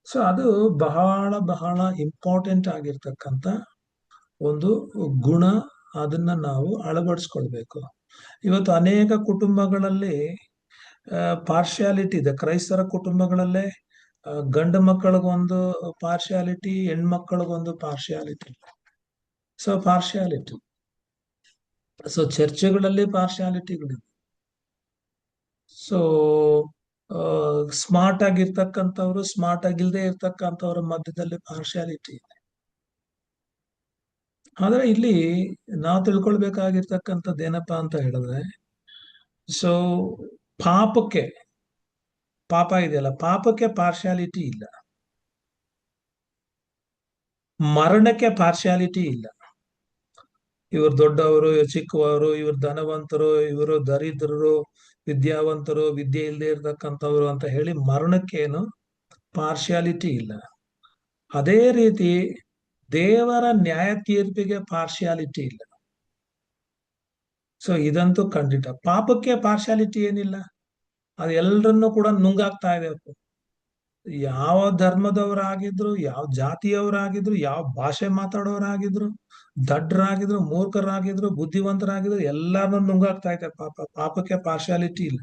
ಸೊ ಅದು ಬಹಳ ಬಹಳ ಇಂಪಾರ್ಟೆಂಟ್ ಆಗಿರ್ತಕ್ಕಂಥ ಒಂದು ಗುಣ. ಅದನ್ನ ನಾವು ಅಳವಡಿಸ್ಕೊಳ್ಬೇಕು. ಇವತ್ತು ಅನೇಕ ಕುಟುಂಬಗಳಲ್ಲಿ ಪಾರ್ಶಿಯಾಲಿಟಿ ಇದೆ. ಕ್ರೈಸ್ತರ ಕುಟುಂಬಗಳಲ್ಲೇ ಗಂಡು ಮಕ್ಕಳಿಗೊಂದು ಪಾರ್ಶಿಯಾಲಿಟಿ, ಹೆಣ್ಮಕ್ಳಿಗೊಂದು ಪಾರ್ಶಿಯಾಲಿಟಿ. ಸೊ ಪಾರ್ಶಿಯಾಲಿಟಿ, ಸೊ ಚರ್ಚ್ಗಳಲ್ಲಿ ಪಾರ್ಶಿಯಾಲಿಟಿಗಳಿದೆ. ಸೊ ಸ್ಮಾರ್ಟ್ ಆಗಿರ್ತಕ್ಕಂಥವ್ರು, ಸ್ಮಾರ್ಟ್ ಆಗಿಲ್ದೇ ಇರ್ತಕ್ಕಂಥವ್ರ ಮಧ್ಯದಲ್ಲಿ ಪಾರ್ಶಿಯಾಲಿಟಿ ಇದೆ. ಆದ್ರೆ ಇಲ್ಲಿ ನಾವು ತಿಳ್ಕೊಳ್ಬೇಕಾಗಿರ್ತಕ್ಕಂಥದ್ದು ಏನಪ್ಪಾ ಅಂತ ಹೇಳಿದ್ರೆ, ಸೊ ಪಾಪಕ್ಕೆ, ಪಾಪ ಇದೆಯಲ್ಲ, ಪಾಪಕ್ಕೆ ಪಾರ್ಶಿಯಾಲಿಟಿ ಇಲ್ಲ, ಮರಣಕ್ಕೆ ಪಾರ್ಶಿಯಾಲಿಟಿ ಇಲ್ಲ. ಇವರು ದೊಡ್ಡವರು, ಇವ್ರು ಚಿಕ್ಕವರು, ಇವರು ಧನವಂತರು, ಇವರು ದರಿದ್ರರು, ವಿದ್ಯಾವಂತರು, ವಿದ್ಯೆ ಇಲ್ಲದೆ ಇರ್ತಕ್ಕಂಥವ್ರು ಅಂತ ಹೇಳಿ ಮರಣಕ್ಕೇನು ಪಾರ್ಶಿಯಾಲಿಟಿ ಇಲ್ಲ. ಅದೇ ರೀತಿ ದೇವರ ನ್ಯಾಯ ತೀರ್ಪಿಗೆ ಪಾರ್ಶಿಯಾಲಿಟಿ ಇಲ್ಲ. ಸೊ ಇದಂತೂ ಖಂಡಿತ. ಪಾಪಕ್ಕೆ ಪಾರ್ಶಿಯಾಲಿಟಿ ಏನಿಲ್ಲ, ಅದು ಎಲ್ಲರನ್ನೂ ಕೂಡ ನುಂಗಾಕ್ತಾ ಇದೆ. ಯಾವ ಧರ್ಮದವರಾಗಿದ್ರು, ಯಾವ ಜಾತಿಯವರಾಗಿದ್ರು, ಯಾವ ಭಾಷೆ ಮಾತಾಡೋರಾಗಿದ್ರು, ದಡ್ಡರಾಗಿದ್ರು, ಮೂರ್ಖರಾಗಿದ್ರು, ಬುದ್ಧಿವಂತರಾಗಿದ್ರು, ಎಲ್ಲಾರನ್ನೂ ನುಂಗಾಕ್ತಾ ಇದೆ ಪಾಪ. ಪಾಪಕ್ಕೆ ಪಾರ್ಶಿಯಾಲಿಟಿ ಇಲ್ಲ.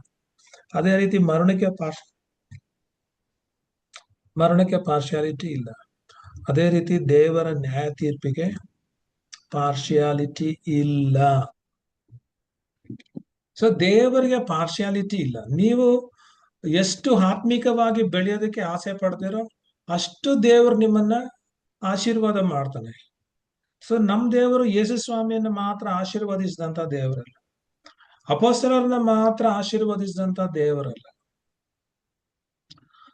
ಅದೇ ರೀತಿ ಮರಣಕ್ಕೆ ಪಾರ್ಶಿಯಾಲಿಟಿ ಇಲ್ಲ. ಅದೇ ರೀತಿ ದೇವರ ನ್ಯಾಯ ತೀರ್ಪಿಗೆ ಪಾರ್ಶಿಯಾಲಿಟಿ ಇಲ್ಲ. ಸೊ ದೇವರಿಗೆ ಪಾರ್ಶಿಯಾಲಿಟಿ ಇಲ್ಲ. ನೀವು ಎಷ್ಟು ಆತ್ಮಿಕವಾಗಿ ಬೆಳೆಯೋದಕ್ಕೆ ಆಸೆ ಪಡ್ತೀರೋ ಅಷ್ಟು ದೇವರು ನಿಮ್ಮನ್ನ ಆಶೀರ್ವಾದ ಮಾಡ್ತಾನೆ. ಸೊ ನಮ್ ದೇವರು ಯೇಸು ಸ್ವಾಮಿಯನ್ನ ಮಾತ್ರ ಆಶೀರ್ವದಿಸಿದಂತ ದೇವರಲ್ಲ, ಅಪೊಸ್ತಲರನ್ನ ಮಾತ್ರ ಆಶೀರ್ವದಿಸಿದಂತ ದೇವರಲ್ಲ.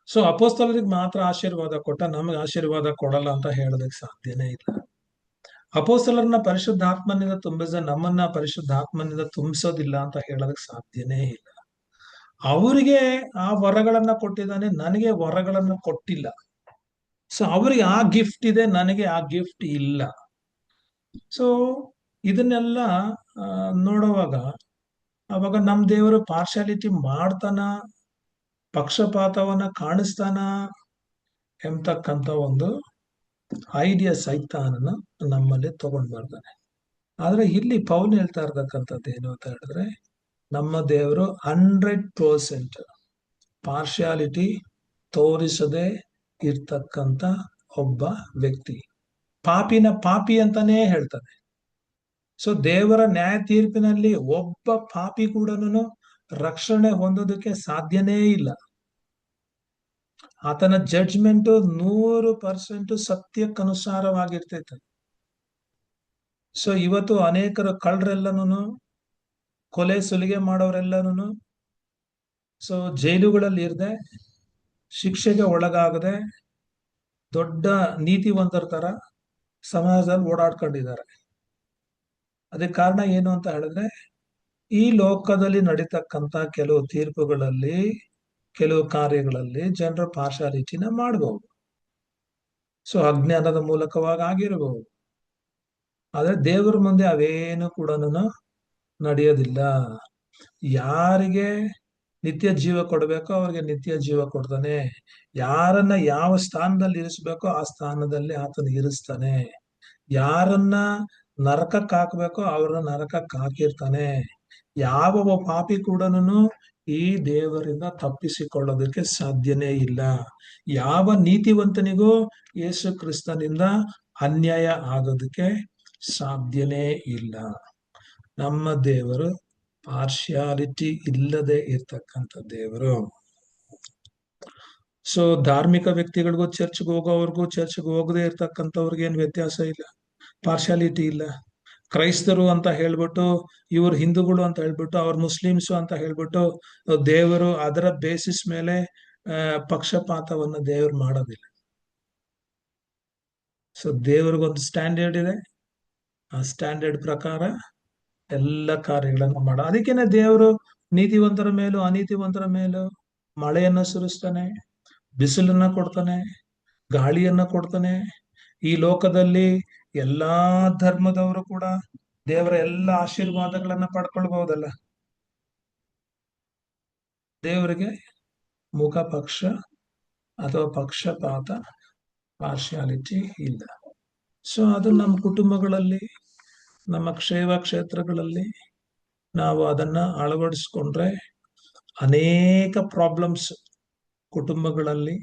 ಸೊ ಅಪೊಸ್ತಲರಿಗೆ ಮಾತ್ರ ಆಶೀರ್ವಾದ ಕೊಟ್ಟ, ನಮಗೆ ಆಶೀರ್ವಾದ ಕೊಡಲ್ಲ ಅಂತ ಹೇಳೋದಕ್ಕೆ ಸಾಧ್ಯನೇ ಇಲ್ಲ. ಅಪೊಸ್ತಲರನ್ನ ಪರಿಶುದ್ಧಾತ್ಮನಿಂದ ತುಂಬಿಸಿದ ನಮ್ಮನ್ನ ಪರಿಶುದ್ಧಾತ್ಮನಿಂದ ತುಂಬಿಸೋದಿಲ್ಲ ಅಂತ ಹೇಳೋದಕ್ಕೆ ಸಾಧ್ಯನೇ ಇಲ್ಲ. ಅವರಿಗೆ ಆ ವರಗಳನ್ನ ಕೊಟ್ಟಿದ್ದಾನೆ, ನನಗೆ ವರಗಳನ್ನ ಕೊಟ್ಟಿಲ್ಲ. ಸೊ ಅವರಿಗೆ ಆ ಗಿಫ್ಟ್ ಇದೆ, ನನಗೆ ಆ ಗಿಫ್ಟ್ ಇಲ್ಲ. ಸೊ ಇದನ್ನೆಲ್ಲ ನೋಡುವಾಗ ಅವಾಗ ನಮ್ ದೇವರು ಪಾರ್ಶಾಲಿಟಿ ಮಾಡ್ತಾನ, ಪಕ್ಷಪಾತವನ್ನ ಕಾಣಿಸ್ತಾನ ಎಂಬತಕ್ಕಂತ ಒಂದು ಐಡಿಯಾ ಸೈತಾನನ ನಮ್ಮಲ್ಲಿ ತಗೊಂಡ್ ಬರ್ತಾನೆ. ಆದ್ರೆ ಇಲ್ಲಿ ಪೌಲ್ ಹೇಳ್ತಾ ಇರ್ತಕ್ಕಂಥದ್ದು ಏನು ಅಂತ ಹೇಳಿದ್ರೆ, ನಮ್ಮ ದೇವರು 100% ಪಾರ್ಶಿಯಾಲಿಟಿ ತೋರಿಸದೆ ಇರ್ತಕ್ಕಂಥ ಒಬ್ಬ ವ್ಯಕ್ತಿ. ಪಾಪಿನ ಪಾಪಿ ಅಂತಾನೇ ಹೇಳ್ತಾನೆ. ಸೊ ದೇವರ ನ್ಯಾಯ ತೀರ್ಪಿನಲ್ಲಿ ಒಬ್ಬ ಪಾಪಿ ಕೂಡ ರಕ್ಷಣೆ ಹೊಂದೋದಕ್ಕೆ ಸಾಧ್ಯನೇ ಇಲ್ಲ. ಆತನ ಜಡ್ಜ್ಮೆಂಟ್ 100% ಸತ್ಯಕ್ಕನುಸಾರವಾಗಿರ್ತೈತೆ. ಸೊ ಇವತ್ತು ಅನೇಕರು ಕಳ್ಳರೆಲ್ಲನೂ, ಕೊಲೆ ಸುಲಿಗೆ ಮಾಡೋರೆಲ್ಲನೂ ಸೊ ಜೈಲುಗಳಲ್ಲಿ ಇರದೆ, ಶಿಕ್ಷೆಗೆ ಒಳಗಾಗದೆ, ದೊಡ್ಡ ನೀತಿವಂತರ ತರ ಸಮಾಜದಲ್ಲಿ ಓಡಾಡ್ಕೊಂಡಿದ್ದಾರೆ. ಅದಕ್ಕೆ ಕಾರಣ ಏನು ಅಂತ ಹೇಳಿದ್ರೆ, ಈ ಲೋಕದಲ್ಲಿ ನಡೀತಕ್ಕಂತ ಕೆಲವು ತೀರ್ಪುಗಳಲ್ಲಿ, ಕೆಲವು ಕಾರ್ಯಗಳಲ್ಲಿ ಜನರ ಪಾರ್ಶಾಲಿಟಿನ ಮಾಡಬಹುದು. ಸೊ ಅಜ್ಞಾನದ ಮೂಲಕವಾಗಿ ಆಗಿರಬಹುದು. ಆದ್ರೆ ದೇವರ ಮುಂದೆ ಅವೇನು ಕೂಡ ನಡೆಯೋದಿಲ್ಲ. ಯಾರಿಗೆ ನಿತ್ಯ ಜೀವ ಕೊಡ್ಬೇಕೋ ಅವ್ರಿಗೆ ನಿತ್ಯ ಜೀವ ಕೊಡ್ತಾನೆ. ಯಾರನ್ನ ಯಾವ ಸ್ಥಾನದಲ್ಲಿ ಇರಿಸ್ಬೇಕೋ ಆ ಸ್ಥಾನದಲ್ಲಿ ಆತನ ಇರಿಸ್ತಾನೆ. ಯಾರನ್ನ ನರಕಕ್ಕೆ ಹಾಕ್ಬೇಕೋ ಅವ್ರನ್ನ ನರಕಕ್ಕೆ ಹಾಕಿರ್ತಾನೆ. ಯಾವ ಪಾಪಿ ಕೂಡ ಈ ದೇವರಿಂದ ತಪ್ಪಿಸಿಕೊಳ್ಳೋದಕ್ಕೆ ಸಾಧ್ಯನೇ ಇಲ್ಲ. ಯಾವ ನೀತಿವಂತನಿಗೂ ಯೇಸು ಕ್ರಿಸ್ತನಿಂದ ಅನ್ಯಾಯ ಆಗೋದಕ್ಕೆ ಸಾಧ್ಯನೇ ಇಲ್ಲ. ನಮ್ಮ ದೇವರು ಪಾರ್ಶಿಯಾಲಿಟಿ ಇಲ್ಲದೆ ಇರ್ತಕ್ಕಂಥ ದೇವರು. ಸೊ ಧಾರ್ಮಿಕ ವ್ಯಕ್ತಿಗಳಿಗೂ, ಚರ್ಚ್ಗೆ ಹೋಗೋವ್ರಿಗೂ, ಚರ್ಚ್ಗೆ ಹೋಗದೆ ಇರ್ತಕ್ಕಂಥವ್ರಿಗೆ ಏನ್ ವ್ಯತ್ಯಾಸ ಇಲ್ಲ, ಪಾರ್ಶಾಲಿಟಿ ಇಲ್ಲ. ಕ್ರೈಸ್ತರು ಅಂತ ಹೇಳ್ಬಿಟ್ಟು, ಇವ್ರು ಹಿಂದೂಗಳು ಅಂತ ಹೇಳ್ಬಿಟ್ಟು, ಅವ್ರ ಮುಸ್ಲಿಮ್ಸು ಅಂತ ಹೇಳ್ಬಿಟ್ಟು ದೇವರು ಅದರ ಬೇಸಿಸ್ ಮೇಲೆ ಪಕ್ಷಪಾತವನ್ನ ದೇವರು ಮಾಡೋದಿಲ್ಲ. ಸೊ ದೇವ್ರಿಗೊಂದು ಸ್ಟ್ಯಾಂಡರ್ಡ್ ಇದೆ, ಆ ಸ್ಟ್ಯಾಂಡರ್ಡ್ ಪ್ರಕಾರ ಎಲ್ಲ ಕಾರ್ಯಗಳನ್ನು ಮಾಡ. ಅದಕ್ಕೇನೆ ದೇವರು ನೀತಿವಂತರ ಮೇಲೂ ಅನೀತಿವಂತರ ಮೇಲೂ ಮಳೆಯನ್ನ ಸುರಿಸ್ತಾನೆ, ಬಿಸಿಲನ್ನ ಕೊಡ್ತಾನೆ, ಗಾಳಿಯನ್ನ ಕೊಡ್ತಾನೆ. ಈ ಲೋಕದಲ್ಲಿ ಎಲ್ಲಾ ಧರ್ಮದವರು ಕೂಡ ದೇವರ ಎಲ್ಲ ಆಶೀರ್ವಾದಗಳನ್ನ ಪಡ್ಕೊಳ್ಬಹುದಲ್ಲ. ದೇವರಿಗೆ ಮುಖ ಪಕ್ಷ ಅಥವಾ ಪಕ್ಷಪಾತ, ಪಾರ್ಶಿಯಾಲಿಟಿ ಇಲ್ಲ. ಸೊ ಅದು ನಮ್ಮ ಕುಟುಂಬಗಳಲ್ಲಿ, ನಮ್ಮ ಕ್ಷೇಮ ಕ್ಷೇತ್ರಗಳಲ್ಲಿ ನಾವು ಅದನ್ನ ಅಳವಡಿಸ್ಕೊಂಡ್ರೆ ಅನೇಕ ಪ್ರಾಬ್ಲಮ್ಸ್ ಕುಟುಂಬಗಳಲ್ಲಿ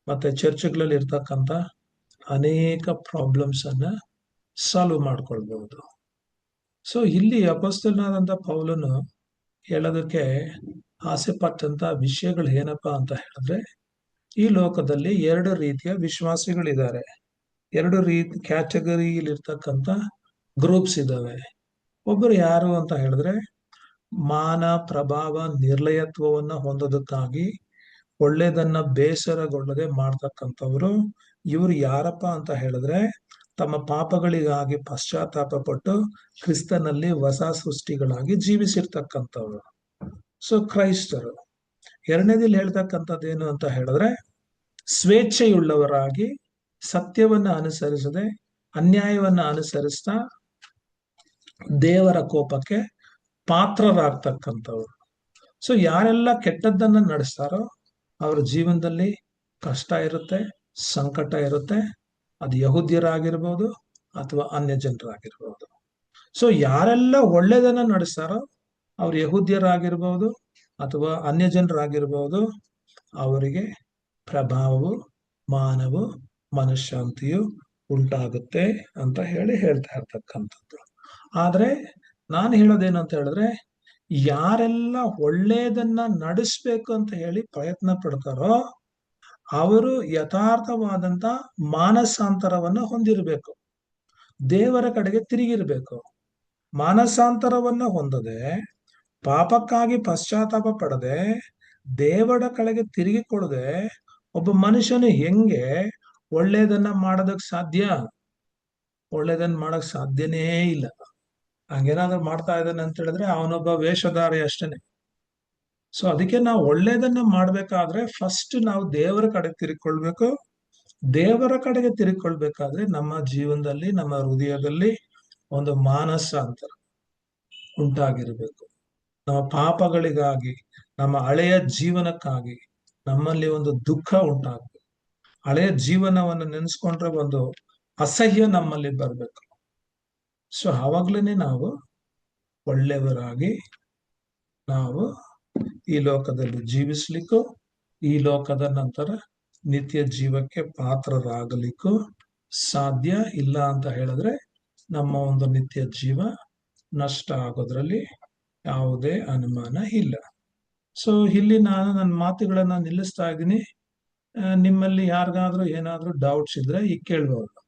ಮತ್ತೆ ಚರ್ಚ್ಗಳಲ್ಲಿ ಇರ್ತಕ್ಕಂಥ ಅನೇಕ ಪ್ರಾಬ್ಲಮ್ಸ್ ಅನ್ನ ಸಾಲ್ವ್ ಮಾಡ್ಕೊಳ್ಬಹುದು. ಸೊ ಇಲ್ಲಿ ಅಪೊಸ್ತಲನಾದಂಥ ಪೌಲನು ಹೇಳೋದಕ್ಕೆ ಆಸೆ ಪಟ್ಟಂತ ವಿಷಯಗಳು ಏನಪ್ಪಾ ಅಂತ ಹೇಳಿದ್ರೆ, ಈ ಲೋಕದಲ್ಲಿ ಎರಡು ರೀತಿಯ ವಿಶ್ವಾಸಿಗಳಿದ್ದಾರೆ, ಎರಡು ರೀತಿ ಕ್ಯಾಟಗರಿಲಿರ್ತಕ್ಕಂಥ ಗ್ರೂಪ್ಸ್ ಇದ್ದಾವೆ. ಒಬ್ಬರು ಯಾರು ಅಂತ ಹೇಳಿದ್ರೆ, ಮಾನ ಪ್ರಭಾವ ನಿರ್ಲಯತ್ವವನ್ನ ಹೊಂದೋದಕ್ಕಾಗಿ ಒಳ್ಳೇದನ್ನ ಬೇಸರಗೊಳ್ಳದೆ ಮಾಡ್ತಕ್ಕಂಥವ್ರು. ಇವರು ಯಾರಪ್ಪ ಅಂತ ಹೇಳಿದ್ರೆ, ತಮ್ಮ ಪಾಪಗಳಿಗಾಗಿ ಪಶ್ಚಾತ್ತಾಪ ಪಟ್ಟು ಕ್ರಿಸ್ತನಲ್ಲಿ ಹೊಸ ಸೃಷ್ಟಿಗಳಾಗಿ ಜೀವಿಸಿರ್ತಕ್ಕಂಥವ್ರು. ಸೊ ಕ್ರೈಸ್ತರು. ಎರಡನೇದಿಲ್ಲಿ ಹೇಳ್ತಕ್ಕಂಥದ್ದೇನು ಅಂತ ಹೇಳಿದ್ರೆ, ಸ್ವೇಚ್ಛೆಯುಳ್ಳವರಾಗಿ ಸತ್ಯವನ್ನ ಅನುಸರಿಸದೆ ಅನ್ಯಾಯವನ್ನ ಅನುಸರಿಸ್ತಾ ದೇವರ ಕೋಪಕ್ಕೆ ಪಾತ್ರರಾಗ್ತಕ್ಕಂಥವ್ರು. ಸೊ ಯಾರೆಲ್ಲ ಕೆಟ್ಟದ್ದನ್ನ ನಡೆಸ್ತಾರೋ ಅವರ ಜೀವನದಲ್ಲಿ ಕಷ್ಟ ಇರುತ್ತೆ, ಸಂಕಟ ಇರುತ್ತೆ. ಅದು ಯಹೂದ್ಯರಾಗಿರ್ಬೋದು ಅಥವಾ ಅನ್ಯ ಜನರಾಗಿರ್ಬೋದು. ಸೊ ಯಾರೆಲ್ಲ ಒಳ್ಳೇದನ್ನ ನಡೆಸ್ತಾರೋ ಅವ್ರು ಯಹೂದ್ಯರಾಗಿರ್ಬೋದು ಅಥವಾ ಅನ್ಯ ಜನರಾಗಿರ್ಬೋದು, ಅವರಿಗೆ ಪ್ರಭಾವವು, ಮಾನವು, ಮನಃಶಾಂತಿಯು ಉಂಟಾಗುತ್ತೆ ಅಂತ ಹೇಳ್ತಾ ಇರ್ತಕ್ಕಂಥದ್ದು. ಆದ್ರೆ ನಾನು ಹೇಳೋದೇನು ಅಂತ ಹೇಳಿದ್ರೆ, ಯಾರೆಲ್ಲ ಒಳ್ಳೇದನ್ನ ನಡೆಸ್ಬೇಕು ಅಂತ ಹೇಳಿ ಪ್ರಯತ್ನ ಪಡ್ತಾರೋ ಅವರು ಯಥಾರ್ಥವಾದಂತ ಮಾನಸಾಂತರವನ್ನ ಹೊಂದಿರಬೇಕು, ದೇವರ ಕಡೆಗೆ ತಿರುಗಿರ್ಬೇಕು. ಮಾನಸಾಂತರವನ್ನ ಹೊಂದದೆ, ಪಾಪಕ್ಕಾಗಿ ಪಶ್ಚಾತ್ತಾಪ ಪಡದೆ, ದೇವರ ಕಡೆಗೆ ತಿರುಗಿಕೊಳ್ಳದೆ ಒಬ್ಬ ಮನುಷ್ಯನು ಹೆಂಗೆ ಒಳ್ಳೇದನ್ನ ಮಾಡೋದಕ್ ಸಾಧ್ಯ? ಒಳ್ಳೇದನ್ನ ಮಾಡಕ್ ಸಾಧ್ಯನೇ ಇಲ್ಲ. ಹಂಗೇನಾದ್ರೂ ಮಾಡ್ತಾ ಇದ್ದಾನೆ ಅಂತ ಹೇಳಿದ್ರೆ ಅವನೊಬ್ಬ ವೇಷಧಾರಿ ಅಷ್ಟೇನೆ. ಸೊ ಅದಕ್ಕೆ ನಾವು ಒಳ್ಳೇದನ್ನ ಮಾಡ್ಬೇಕಾದ್ರೆ ಫಸ್ಟ್ ನಾವು ದೇವರ ಕಡೆ ತಿರುಗಿಕೊಳ್ಬೇಕು. ದೇವರ ಕಡೆಗೆ ತಿರುಗಿಕೊಳ್ಬೇಕಾದ್ರೆ ನಮ್ಮ ಜೀವನದಲ್ಲಿ, ನಮ್ಮ ಹೃದಯದಲ್ಲಿ ಒಂದು ಮಾನಸಾಂತರ ಉಂಟಾಗಿರ್ಬೇಕು. ನಮ್ಮ ಪಾಪಗಳಿಗಾಗಿ, ನಮ್ಮ ಹಳೆಯ ಜೀವನಕ್ಕಾಗಿ ನಮ್ಮಲ್ಲಿ ಒಂದು ದುಃಖ ಉಂಟಾಗಬೇಕು. ಹಳೆಯ ಜೀವನವನ್ನು ನೆನೆಸ್ಕೊಂಡ್ರೆ ಒಂದು ಅಸಹ್ಯ ನಮ್ಮಲ್ಲಿ ಬರ್ಬೇಕು. ಸೊ ಆವಾಗ್ಲೇನೆ ನಾವು ಒಳ್ಳೆಯವರಾಗಿ ನಾವು ಈ ಲೋಕದಲ್ಲಿ ಜೀವಿಸ್ಲಿಕ್ಕೂ, ಈ ಲೋಕದ ನಂತರ ನಿತ್ಯ ಜೀವಕ್ಕೆ ಪಾತ್ರರಾಗಲಿಕ್ಕೂ ಸಾಧ್ಯ. ಇಲ್ಲ ಅಂತ ಹೇಳಿದ್ರೆ ನಮ್ಮ ಒಂದು ನಿತ್ಯ ಜೀವ ನಷ್ಟ ಆಗೋದ್ರಲ್ಲಿ ಯಾವುದೇ ಅನುಮಾನ ಇಲ್ಲ. ಸೊ ಇಲ್ಲಿ ನಾನು ನನ್ನ ಮಾತುಗಳನ್ನ ನಿಲ್ಲಿಸ್ತಾ ಇದ್ದೀನಿ. ನಿಮ್ಮಲ್ಲಿ ಯಾರಿಗಾದ್ರೂ ಏನಾದ್ರೂ ಡೌಟ್ಸ್ ಇದ್ರೆ ಈಗ ಕೇಳ್ಬೋದು.